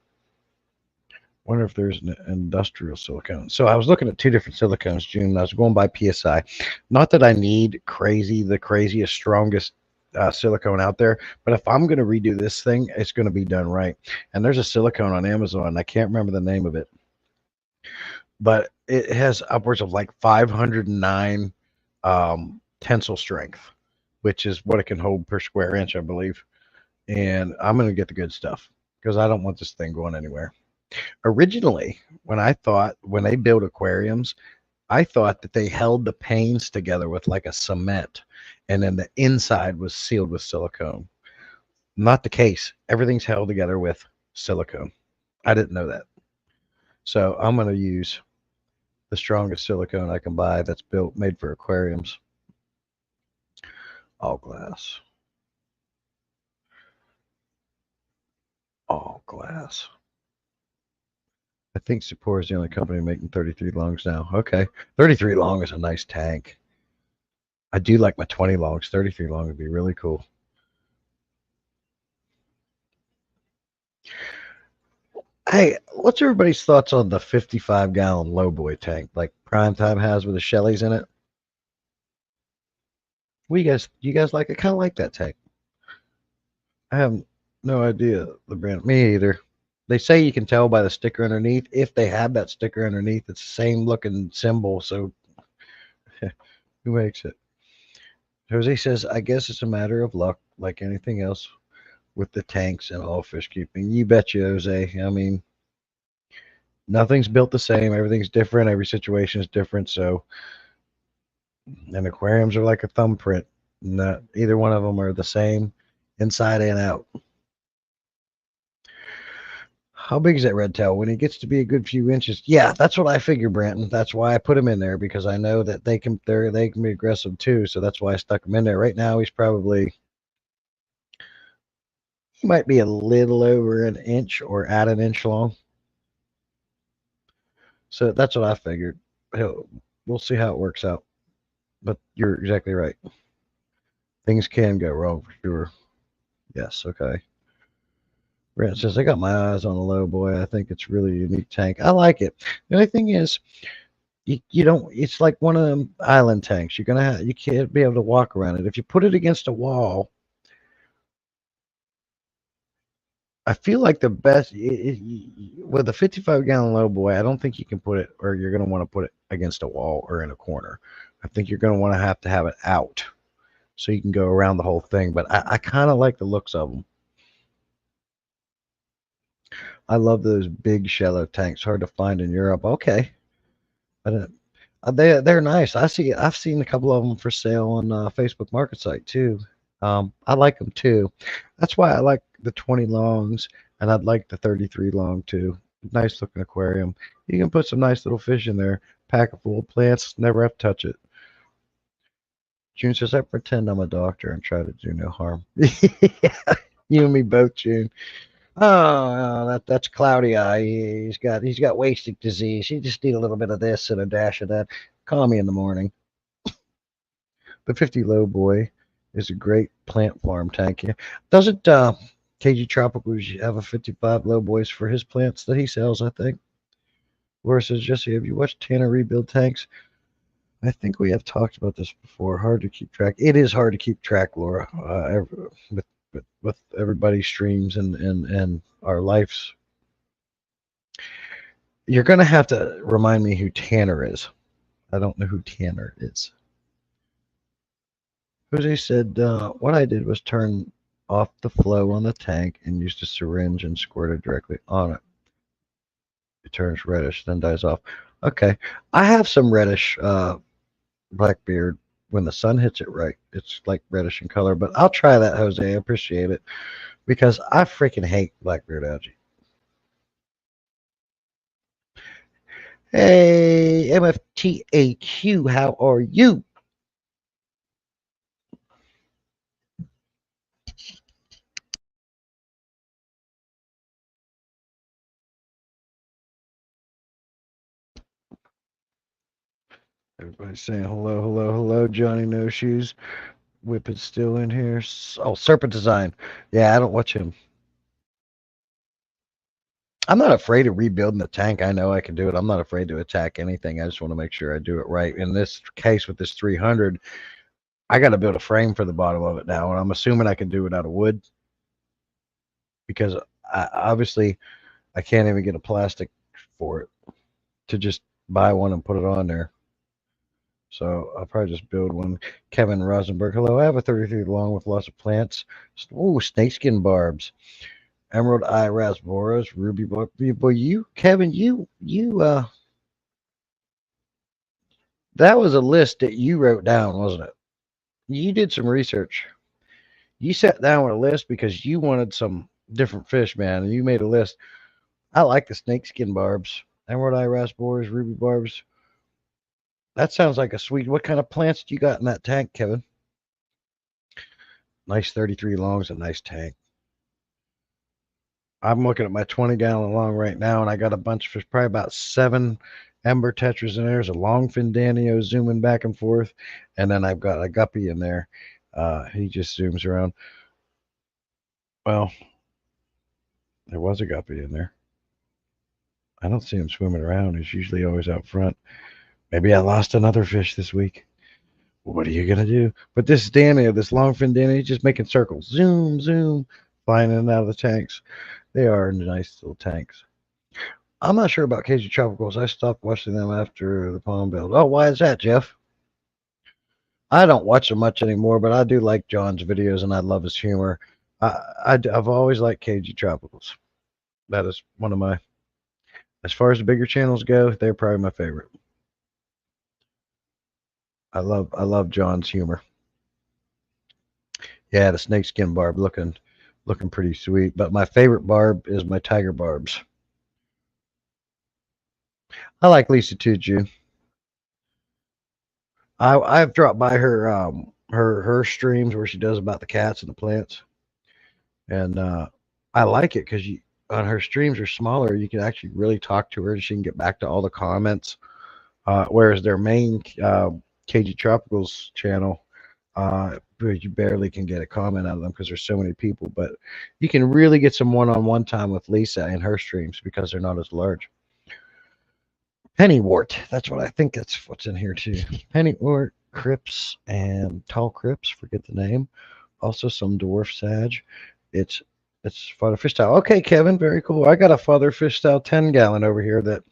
Wonder if there's an industrial silicone. So I was looking at two different silicones, June. I was going by PSI. Not that I need the craziest, strongest silicone out there, but if I'm going to redo this thing, it's going to be done right. And there's a silicone on Amazon. I can't remember the name of it, but it has upwards of like 509 tensile strength, which is what it can hold per square inch, I believe. And I'm going to get the good stuff because I don't want this thing going anywhere. Originally, when they built aquariums, I thought that they held the panes together with like a cement, and then the inside was sealed with silicone. Not the case. Everything's held together with silicone. I didn't know that. So I'm going to use the strongest silicone I can buy that's made for aquariums. All glass. All glass. I think Support is the only company making 33 longs now. Okay. 33 long is a nice tank. I do like my 20 longs. 33 long would be really cool. Hey, what's everybody's thoughts on the 55-gallon lowboy tank like Primetime has with the Shellys in it? You guys like it? Kind of like that tank. I have no idea the brand. Me either. They say you can tell by the sticker underneath. If they have that sticker underneath, it's the same looking symbol. So who makes it? Jose says, I guess it's a matter of luck, like anything else with the tanks and all fish keeping. You betcha, Jose. I mean, nothing's built the same. Everything's different. Every situation is different. So, and aquariums are like a thumbprint. Not either one of them are the same inside and out. How big is that red tail? When he gets to be a good few inches, yeah, that's what I figure, Branton. That's why I put him in there because I know that they can be aggressive too. So that's why I stuck him in there. Right now, he might be a little over an inch or at an inch long. So that's what I figured. We'll see how it works out. But you're exactly right. Things can go wrong for sure. Yes. Okay. Brent says, I got my eyes on a low boy. I think it's really a unique tank. I like it. The only thing is, you don't, it's like one of them island tanks. You can't be able to walk around it. If you put it against a wall, I feel like the best, with a 55-gallon low boy, I don't think you can put it, or you're going to want to put it against a wall or in a corner. I think you're going to want to have it out so you can go around the whole thing. But I kind of like the looks of them. I love those big shallow tanks. Hard to find in Europe. Okay, I didn't. They're nice. I've seen a couple of them for sale on Facebook Market site too. I like them too. That's why I like the 20 longs, and I'd like the 33 long too. Nice looking aquarium. You can put some nice little fish in there. Pack it full of plants. Never have to touch it. June says, I pretend I'm a doctor and try to do no harm. Yeah, you and me both, June. Oh, that's cloudy eye. He's got wasting disease. You just need a little bit of this and a dash of that. Call me in the morning. The 50 low boy is a great plant farm tank. Yeah. Doesn't KG Tropicals have a 55 low boys for his plants that he sells? I think. Laura says, Jesse, have you watched Tanner rebuild tanks? I think we have talked about this before. Hard to keep track. It is hard to keep track, Laura, with everybody's streams and our lives. You're going to have to remind me who Tanner is. I don't know who Tanner is. Jose said, what I did was turn off the flow on the tank and used a syringe and squirted directly on it. It turns reddish, then dies off. Okay. I have some reddish blackbeard. When the sun hits it right, it's like reddish in color. But I'll try that, Jose. I appreciate it because I freaking hate blackbeard algae. Hey, MFTAQ, how are you? Everybody's saying hello, hello, hello. Johnny No Shoes. Whippet's still in here. Oh, Serpent Design. Yeah, I don't watch him. I'm not afraid of rebuilding the tank. I know I can do it. I'm not afraid to attack anything. I just want to make sure I do it right. In this case with this 300, I got to build a frame for the bottom of it now, and I'm assuming I can do it out of wood because obviously I can't even get a plastic for it to just buy one and put it on there. So I'll probably just build one. Kevin Rosenberg, hello. I have a 33 long with lots of plants. Oh, snakeskin barbs, emerald eye rasboras, ruby barb. Boy, you, Kevin, that was a list that you wrote down, wasn't it? You did some research. You sat down with a list because you wanted some different fish, man, and you made a list. I like the snakeskin barbs, emerald eye rasboras, ruby barbs. That sounds like a sweet. What kind of plants do you got in that tank, Kevin? Nice 33 longs, a nice tank. I'm looking at my 20-gallon long right now, and I got a bunch of fish, probably about 7 ember tetras in there. There's a longfin danio zooming back and forth, and then I've got a guppy in there. He just zooms around. Well, there was a guppy in there. I don't see him swimming around. He's usually always out front. Maybe I lost another fish this week. What are you gonna do? But this danio, this longfin danio, he's just making circles. Zoom, zoom, flying in and out of the tanks. They are nice little tanks. I'm not sure about KG Tropicals. I stopped watching them after the Palm Build. Oh, why is that, Jeff? I don't watch them much anymore, but I do like John's videos and I love his humor. I've always liked KG Tropicals. That is one of my, as far as the bigger channels go, they're probably my favorite. I love John's humor. Yeah, the snakeskin barb looking pretty sweet. But my favorite barb is my tiger barbs. I like Lisa too, Jew. I've dropped by her streams where she does about the cats and the plants, and I like it because you on her streams are smaller. You can actually really talk to her, and she can get back to all the comments. Whereas their main KG Tropicals channel, you barely can get a comment out of them because there's so many people. But you can really get some one-on-one time with Lisa in her streams because they're not as large. Pennywort. That's what I think. That's what's in here too. Pennywort, Crips, and Tall Crips. Forget the name. Also some dwarf sage. It's father fish style. Okay, Kevin, very cool. I got a father fish style 10-gallon over here that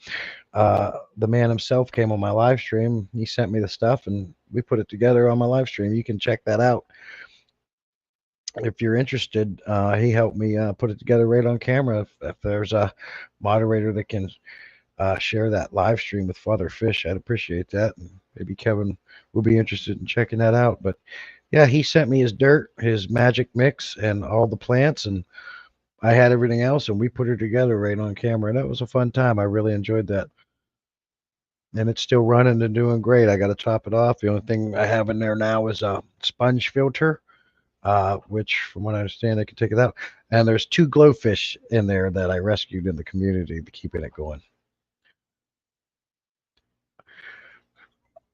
the man himself came on my live stream. He sent me the stuff and we put it together on my live stream. You can check that out if you're interested. He helped me put it together right on camera. If there's a moderator that can share that live stream with Father Fish, I'd appreciate that. And maybe Kevin will be interested in checking that out. But yeah, he sent me his dirt, his magic mix, and all the plants, and I had everything else, and we put it together right on camera, and that was a fun time. I really enjoyed that. And it's still running and doing great. I got to top it off. The only thing I have in there now is a sponge filter, which, from what I understand, I can take it out. And there's 2 glowfish in there that I rescued in the community to keeping it going.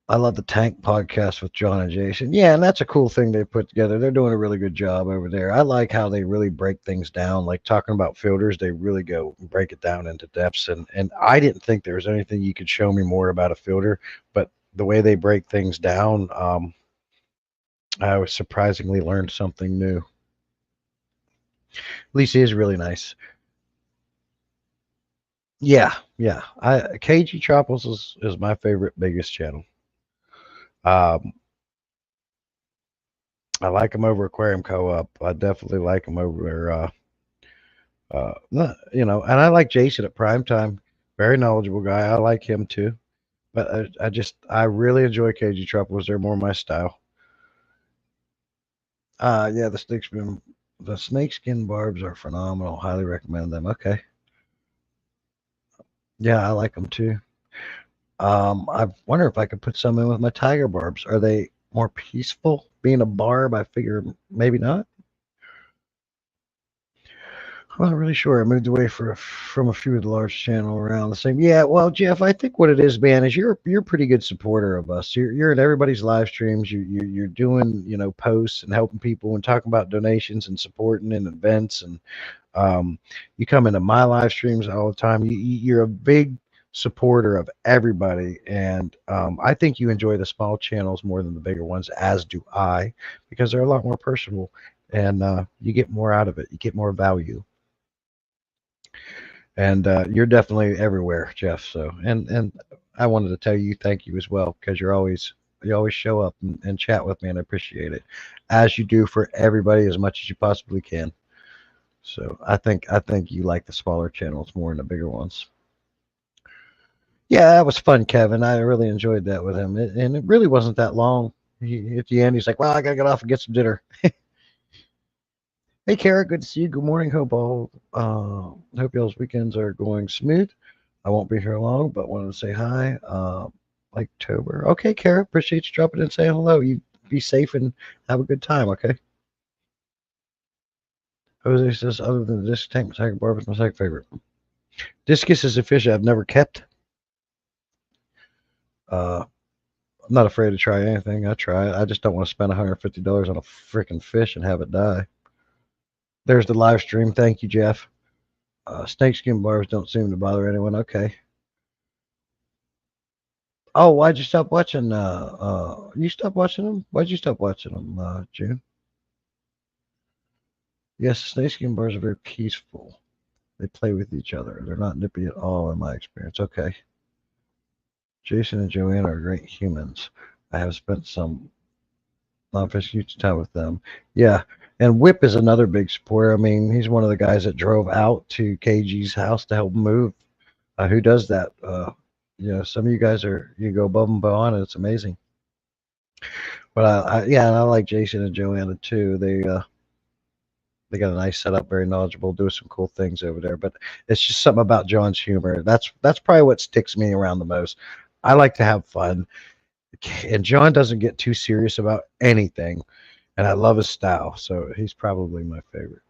I love the Tank podcast with John and Jason. Yeah, and that's a cool thing they put together. They're doing a really good job over there. I like how they really break things down. Like talking about filters, they really go break it down into depths. And I didn't think there was anything you could show me more about a filter, but the way they break things down, I was surprisingly learned something new. Lisa is really nice. Yeah, yeah. KG Tropicals is my favorite, biggest channel. Um, I like them over Aquarium Co-op. I definitely like them over and I like Jason at Primetime. Very knowledgeable guy. I like him too. But I really enjoy KG Tropicals. They're more my style. Yeah, the snakeskin barbs are phenomenal. Highly recommend them. Okay. Yeah, I like them too. I wonder if I could put some in with my tiger barbs. Are they more peaceful? Being a barb, I figure maybe not. I'm not really sure. I moved away from a few of the large channel around the same. Yeah, well, Jeff, I think what it is, man, is you're a pretty good supporter of us. You're in everybody's live streams. You're doing posts and helping people and talking about donations and supporting and events and you come into my live streams all the time. You're a big supporter of everybody, and I think you enjoy the small channels more than the bigger ones, as do I, because they're a lot more personal, and you get more out of it. You get more value, and you're definitely everywhere, Jeff. So, and I wanted to tell you thank you as well because you always show up and chat with me, and I appreciate it, as you do for everybody as much as you possibly can. So I think you like the smaller channels more than the bigger ones. Yeah, that was fun, Kevin. I really enjoyed that with him, and it really wasn't that long. At the end, he's like, "Well, I gotta get off and get some dinner." Hey, Kara, good to see you. Good morning. Hope y'all's weekends are going smooth. I won't be here long, but wanted to say hi. Like October. Okay, Kara, appreciate you dropping in and saying hello. You be safe and have a good time. Okay. Jose says, other than the disc tank, my second barb is my second favorite. Discus is a fish I've never kept. Uh, I'm not afraid to try anything. I try it. I just don't want to spend $150 on a freaking fish and have it die. There's the live stream. Thank you, Jeff. Snakeskin barbs don't seem to bother anyone. Okay. Oh, why'd you stop watching? You stopped watching them? Why'd you stop watching them, June? Yes, the snakeskin bars are very peaceful. They play with each other. They're not nippy at all, in my experience. Okay. Jason and Joanne are great humans. I have spent some huge time with them. Yeah, and Whip is another big supporter. I mean, he's one of the guys that drove out to KG's house to help move. Who does that? Some of you guys you go above and beyond, and it's amazing. But yeah, and I like Jason and Joanna too. They got a nice setup, very knowledgeable, do some cool things over there. But it's just something about John's humor. That's probably what sticks me around the most. I like to have fun, and John doesn't get too serious about anything, and I love his style. So he's probably my favorite.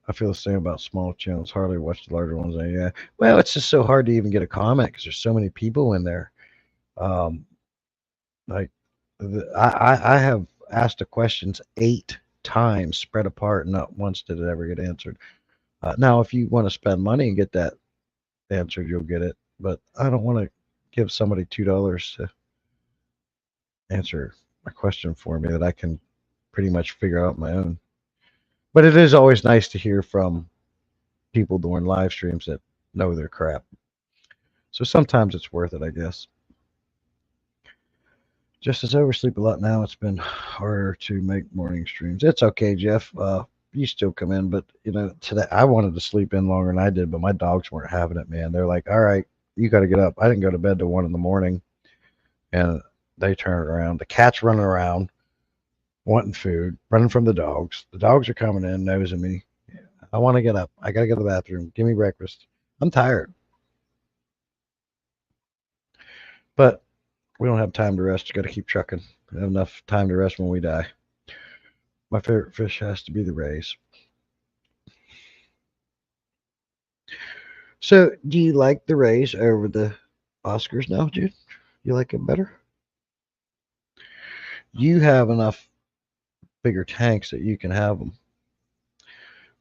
I feel the same about small channels. Hardly watch the larger ones. Yeah. Well, it's just so hard to even get a comment because there's so many people in there. Um, like I have asked the questions 8 times spread apart, and not once did it ever get answered. Now, if you want to spend money and get that answered, you'll get it. But I don't want to give somebody $2 to answer a question for me that I can pretty much figure out my own. But it is always nice to hear from people doing live streams that know their crap. So sometimes it's worth it, I guess. Just as I oversleep a lot now, it's been harder to make morning streams. It's okay, Jeff. You still come in, but today I wanted to sleep in longer than I did, but my dogs weren't having it, man. They're like, "All right, you got to get up." I didn't go to bed till 1 in the morning, and they turned around. The cat's running around, wanting food, running from the dogs. The dogs are coming in, nosing me. I want to get up. I got to go to the bathroom. Give me breakfast. I'm tired, but we don't have time to rest. Got to keep trucking. We have enough time to rest when we die. My favorite fish has to be the rays. So, do you like the rays over the Oscars now, Jude? You like them better? You have enough bigger tanks that you can have them.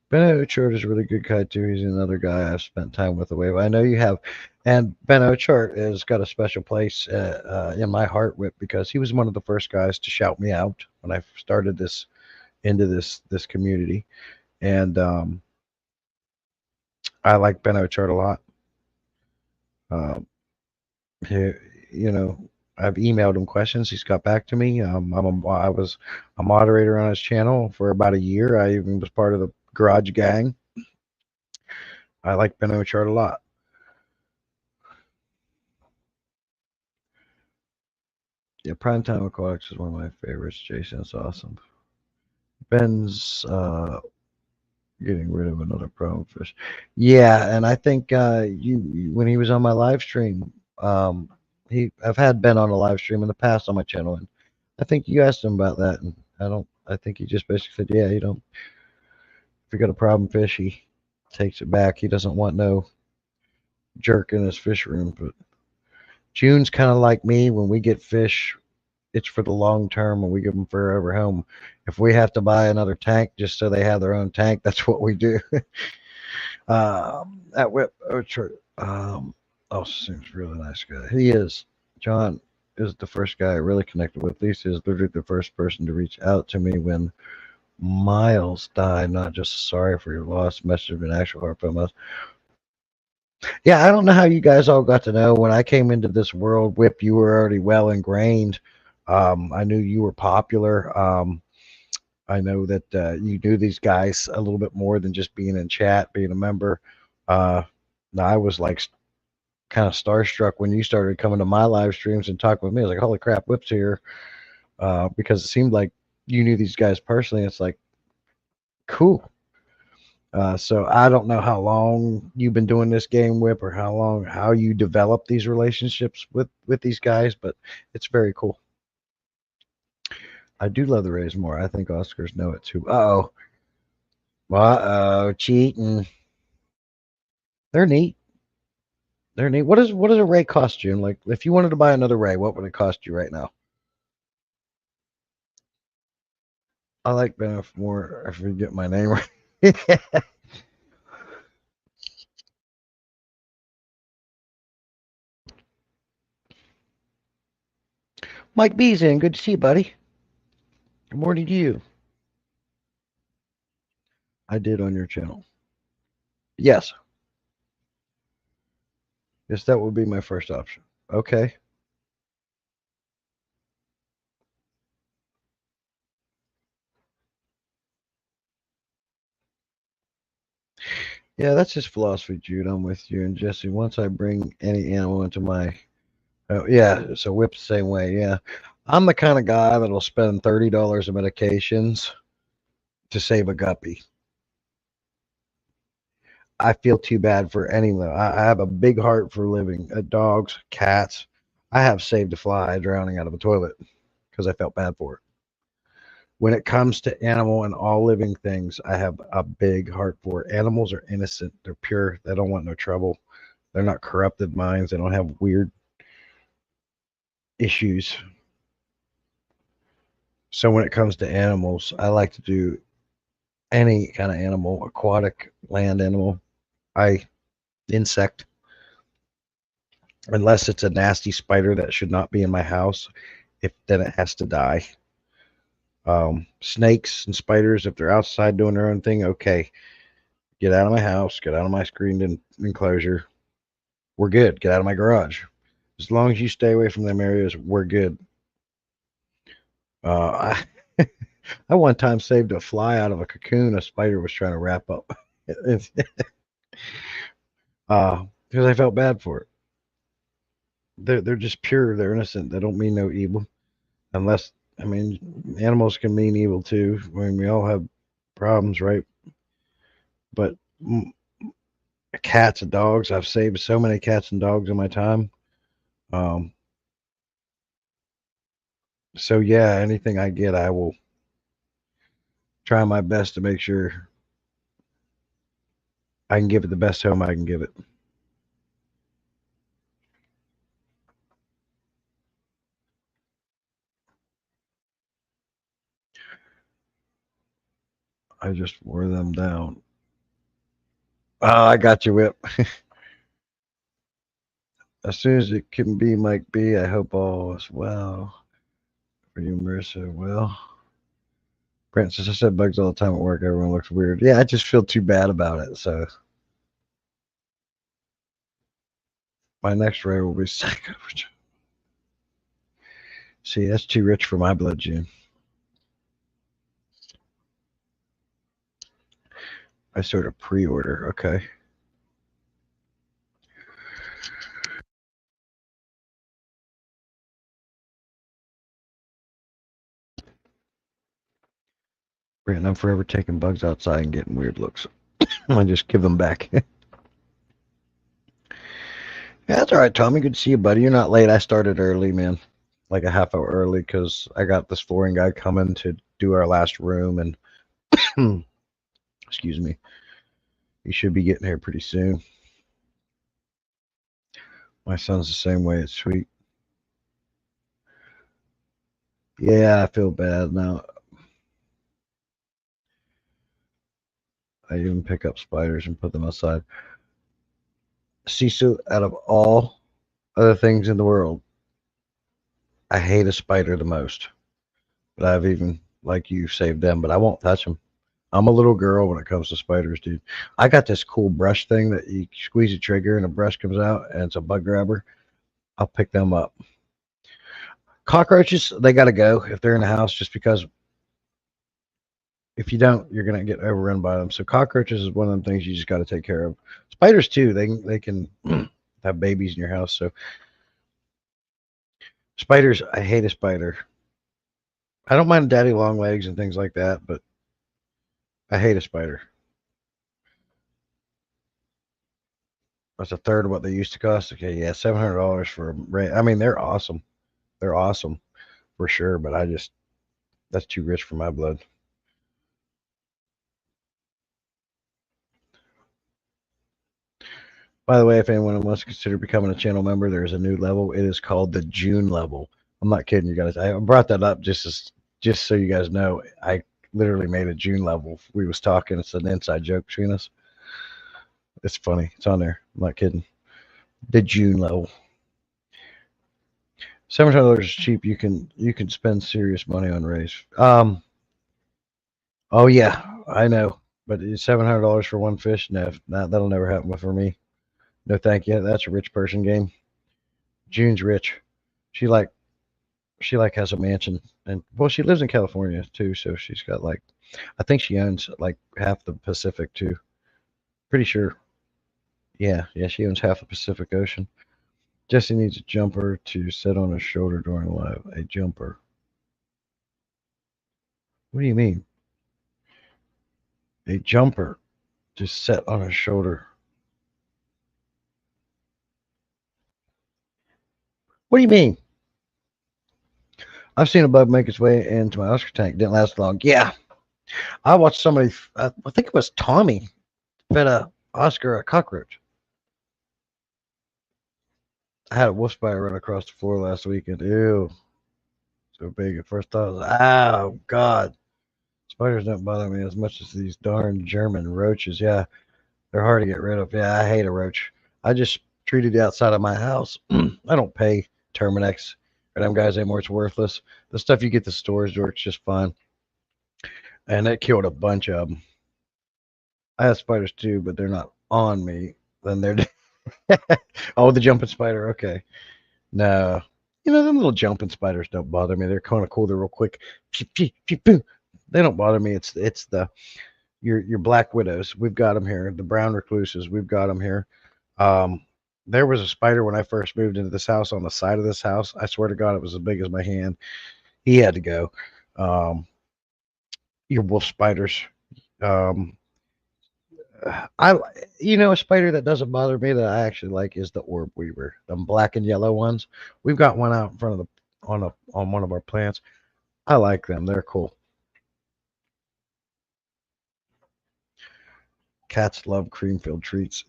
Ben Ochart is a really good guy too. He's another guy I've spent time with away. I know you have, and Ben Ochart has got a special place in my heart with because he was one of the first guys to shout me out when I started this community, and I like Ben Ochart a lot. Um, he, you know, I've emailed him questions. He's got back to me. I was a moderator on his channel for about a year. I even was part of the Garage Gang. I like Ben Ochart a lot. Yeah, Primetime Aquatics is one of my favorites. Jason, it's awesome. Ben's getting rid of another problem fish. Yeah, and I think when he was on my live stream, I've had Ben on a live stream in the past on my channel, and I think you asked him about that, and I don't I think he just basically said, yeah, you don't. If you got a problem fish, he takes it back. He doesn't want no jerk in his fish room. But June's kind of like me. When we get fish, it's for the long term, and we give them forever home. If we have to buy another tank just so they have their own tank, that's what we do. That whip, oh, seems really nice guy. He is. John is the first guy I really connected with. Lisa is literally the first person to reach out to me when Miles died. Not just sorry for your loss, message an actual heartfelt message. Yeah, I don't know how you guys all got to know. When I came into this world, Whip, you were already well ingrained. I knew you were popular. I know that you knew these guys a little bit more than just being in chat, being a member. Uh, I was like kind of starstruck when you started coming to my live streams and talking with me. I was like, holy crap, Whip's here. Because it seemed like you knew these guys personally. It's like, cool. So I don't know how long you've been doing this game, Whip, or how you develop these relationships with these guys, but it's very cool. I do love the Rays more. I think Oscars know it too. Cheating. They're neat. They're neat. What does a Ray cost you? And like, if you wanted to buy another Ray, what would it cost you right now? I like Ben more. I forget my name right. Mike B's in. Good to see you, buddy. Good morning to you. I did on your channel. Yes. Yes, that would be my first option. Okay. Yeah, that's his philosophy, Jude. I'm with you. And Jesse, once I bring any animal into my. Oh, yeah, so Whip's the same way. Yeah. I'm the kind of guy that'll spend $30 of medications to save a guppy. I feel too bad for anyone. I have a big heart for living dogs, cats. I have saved a fly drowning out of a toilet because I felt bad for it. When it comes to animal and all living things, I have a big heart for it. Animals are innocent. They're pure. They don't want no trouble. They're not corrupted minds. They don't have weird issues. So when it comes to animals, I like to do any kind of animal, aquatic, land animal. I insect, unless it's a nasty spider that should not be in my house. If then it has to die. Snakes and spiders, if they're outside doing their own thing, okay, get out of my house, get out of my screened enclosure. We're good. Get out of my garage. As long as you stay away from them areas, we're good. I, I one time saved a fly out of a cocoon a spider was trying to wrap up. Because I felt bad for it. They're just pure. They're innocent. They don't mean no evil. Unless, I mean, animals can mean evil too. I mean, we all have problems, right? But cats and dogs, I've saved so many cats and dogs in my time. Um, so yeah, anything I get, I will try my best to make sure I can give it the best home I can give it. I just wore them down. Oh, I got you, Whip. As soon as it can be Mike B, I hope all is well. For you, Marissa, well. Brent says, I said bugs all the time at work. Everyone looks weird. Yeah, I just feel too bad about it. So my next ray will be second. See, that's too rich for my blood, June. I sort of pre-order. Okay. Brent, I'm forever taking bugs outside and getting weird looks. I just give them back. Yeah, that's all right, Tommy. Good to see you, buddy. You're not late. I started early, man. Like a half hour early because I got this flooring guy coming to do our last room, and excuse me, he should be getting here pretty soon. My son's the same way. It's sweet. Yeah, I feel bad now. I even pick up spiders and put them outside. Sisu, out of all other things in the world, I hate a spider the most. But I've even, like you, saved them, but I won't touch them. I'm a little girl when it comes to spiders, dude. I got this cool brush thing that you squeeze the trigger and a brush comes out and it's a bug grabber. I'll pick them up. Cockroaches, they got to go if they're in the house, just because if you don't, you're gonna get overrun by them. So cockroaches is one of them things you just got to take care of. Spiders too, they can have babies in your house. So spiders, I hate a spider. I don't mind daddy long legs and things like that, but I hate a spider. That's a third of what they used to cost. Okay, yeah, $700 for a. I mean, they're awesome. They're awesome for sure, but I just that's too rich for my blood. By the way, if anyone wants to consider becoming a channel member, there's a new level. It is called the June level. I'm not kidding you guys. I brought that up just so you guys know. I literally made a June level. We was talking. It's an inside joke between us. It's funny. It's on there. I'm not kidding. The June level. $700 is cheap. You can spend serious money on rays. Oh yeah, I know. But it's $700 for one fish? No, that'll never happen for me. No, thank you. That's a rich person game. June's rich. She like she has a mansion, and well, she lives in California too, so she's got like I think she owns like half the Pacific too. Pretty sure. Yeah, yeah, she owns half the Pacific Ocean. Jesse needs a jumper to sit on his shoulder during live. A jumper. What do you mean? A jumper to sit on his shoulder. What do you mean? I've seen a bug make its way into my Oscar tank. Didn't last long. Yeah, I watched somebody. I think it was Tommy fed a Oscar a cockroach. I had a wolf spider run across the floor last weekend. Ew, so big. At first thought, I was like, oh god, spiders don't bother me as much as these darn German roaches. Yeah, they're hard to get rid of. Yeah, I hate a roach. I just treated the outside of my house. I don't pay Terminex or them guys anymore. It's worthless. The stuff you get the stores works just fine. And that killed a bunch of them. I have spiders too, but they're not on me. Then they're oh, the jumping spider. Okay, no, them little jumping spiders don't bother me. They're kind of cool. They're real quick. They don't bother me. It's the your black widows. We've got them here. The brown recluses. We've got them here. Um, there was a spider when I first moved into this house on the side of this house. I swear to God, it was as big as my hand. He had to go. Um, your wolf spiders. Um, I, a spider that doesn't bother me that I actually like is the orb weaver, them black and yellow ones. We've got one out in front of on one of our plants. I like them. They're cool. Cats love cream-filled treats.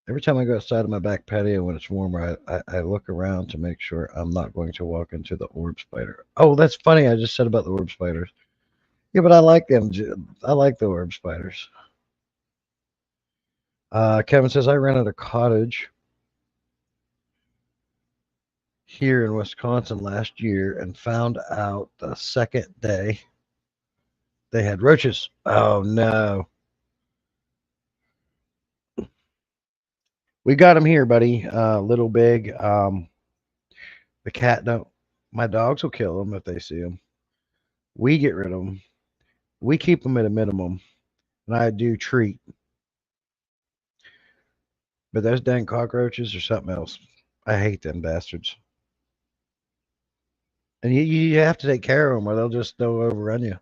Every time I go outside of my back patio when it's warmer, I look around to make sure I'm not going to walk into the orb spider. Oh, that's funny. I just said about the orb spiders. Yeah, but I like them. I like the orb spiders. Kevin says I rented a cottage here in Wisconsin last year and found out the second day they had roaches. Oh no. We got them here, buddy. Little big. The cat don't. My dogs will kill them if they see them. We get rid of them. We keep them at a minimum, and I do treat. But those dang cockroaches are something else. I hate them bastards. And you have to take care of them, or they'll overrun you.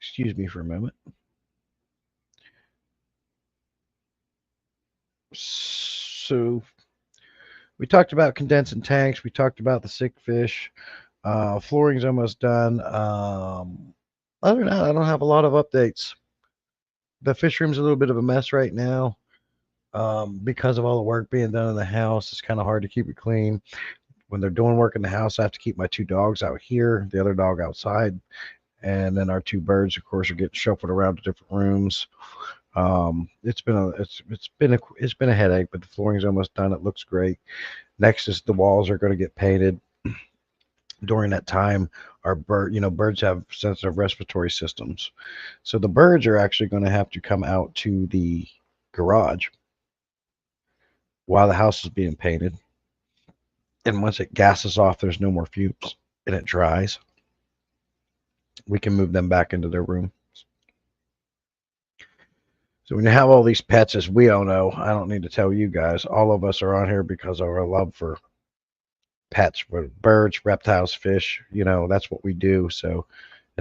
Excuse me for a moment. So we talked about condensing tanks. We talked about the sick fish. Flooring's almost done. Other than that, I don't have a lot of updates. The fish room's a little bit of a mess right now because of all the work being done in the house. It's kind of hard to keep it clean. When they're doing work in the house, I have to keep my 2 dogs out here, the other dog outside, and then our 2 birds, of course, are getting shuffled around to different rooms. It's been a headache, but the flooring's almost done. It looks great. Next is the walls are going to get painted. During that time, birds have sensitive respiratory systems, so the birds are actually going to have to come out to the garage while the house is being painted. And once it gases off, there's no more fumes and it dries, we can move them back into their room. So when you have all these pets, as we all know, I don't need to tell you guys, all of us are on here because of our love for pets, for birds, reptiles, fish. That's what we do. So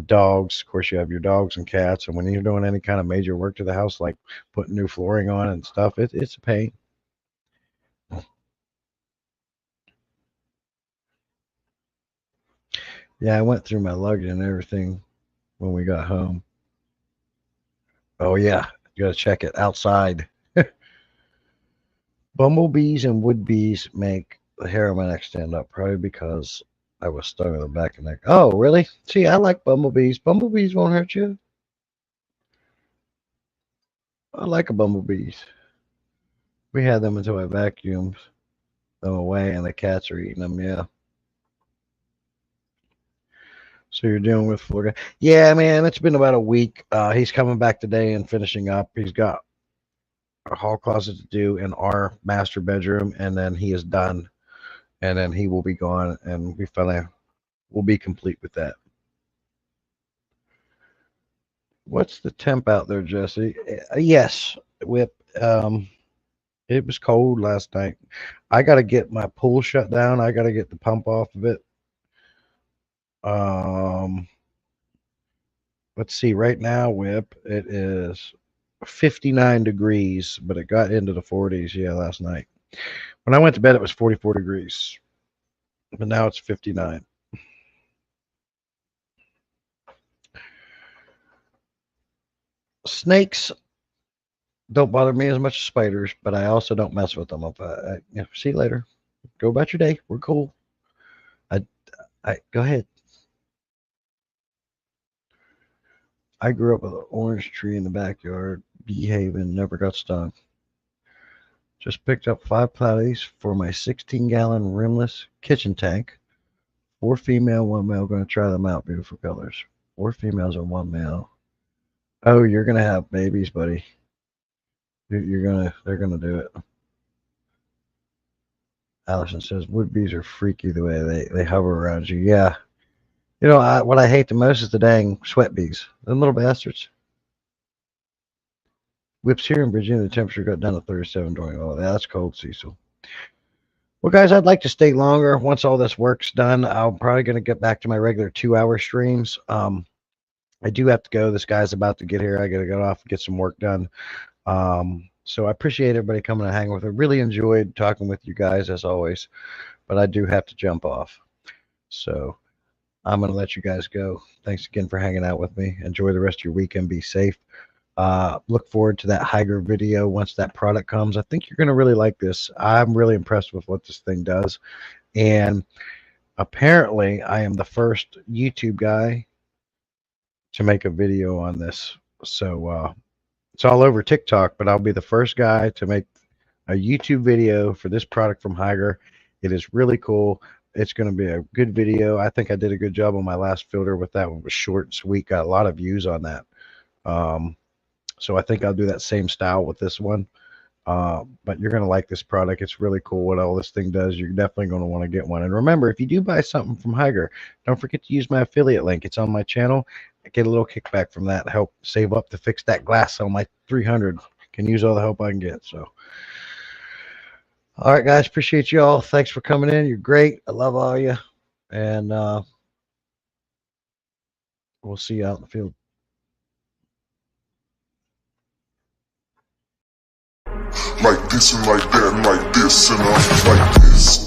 dogs, of course, you have your dogs and cats. And when you're doing any kind of major work to the house, like putting new flooring on and stuff, it's a pain. Yeah, I went through my luggage and everything when we got home. Oh, yeah, you got to check it outside. Bumblebees and wood bees make the hair on my neck stand up, probably because I was stung in the back of the neck. Oh, really? See, I like bumblebees. Bumblebees won't hurt you. I like a bumblebees. We had them until I vacuumed them away, and the cats are eating them. Yeah. So you're dealing with Florida? Yeah, man. It's been about a week. He's coming back today and finishing up. He's got a hall closet to do in our master bedroom, and then he is done. And then he will be gone, and we finally will be complete with that. What's the temp out there, Jesse? Yes, Whip. It was cold last night. I got to get my pool shut down. I got to get the pump off of it. Um, let's see. Right now, Whip, it is 59 degrees, but it got into the 40s. Yeah, last night. When I went to bed, it was 44 degrees, but now it's 59. Snakes don't bother me as much as spiders, but I also don't mess with them. See you later. Go about your day. We're cool. I go ahead. I grew up with an orange tree in the backyard, behaving, never got stung. Just picked up 5 platies for my 16-gallon rimless kitchen tank. 4 female, 1 male. Going to try them out. Beautiful colors. 4 females and 1 male. Oh, you're gonna have babies, buddy. They're gonna do it. Allison says wood bees are freaky the way they hover around you. Yeah. What I hate the most is the dang sweat bees. Them little bastards. Whips here in Virginia, the temperature got down to 37 during all that. That's cold, Cecil. Well, guys, I'd like to stay longer. Once all this work's done, I'm probably going to get back to my regular 2-hour streams. I do have to go. This guy's about to get here. I got to get off and get some work done. So I appreciate everybody coming to hang with. I really enjoyed talking with you guys as always, but I do have to jump off. So I'm going to let you guys go. Thanks again for hanging out with me. Enjoy the rest of your weekend. Be safe. Look forward to that Higer video once that product comes. I think you're going to really like this. I'm really impressed with what this thing does. And apparently I am the first YouTube guy to make a video on this. So it's all over TikTok, but I'll be the first guy to make a YouTube video for this product from Higer. It is really cool. It's going to be a good video. I think I did a good job on my last filter with that one. It was short and sweet. Got a lot of views on that. So I think I'll do that same style with this one. But you're going to like this product. It's really cool what all this thing does. You're definitely going to want to get one. And remember, if you do buy something from Higer, don't forget to use my affiliate link. It's on my channel. I get a little kickback from that. Help save up to fix that glass on my 300. Can use all the help I can get. So, all right, guys. Appreciate you all. Thanks for coming in. You're great. I love all you. And we'll see you out in the field. like this and like that and like this and like this.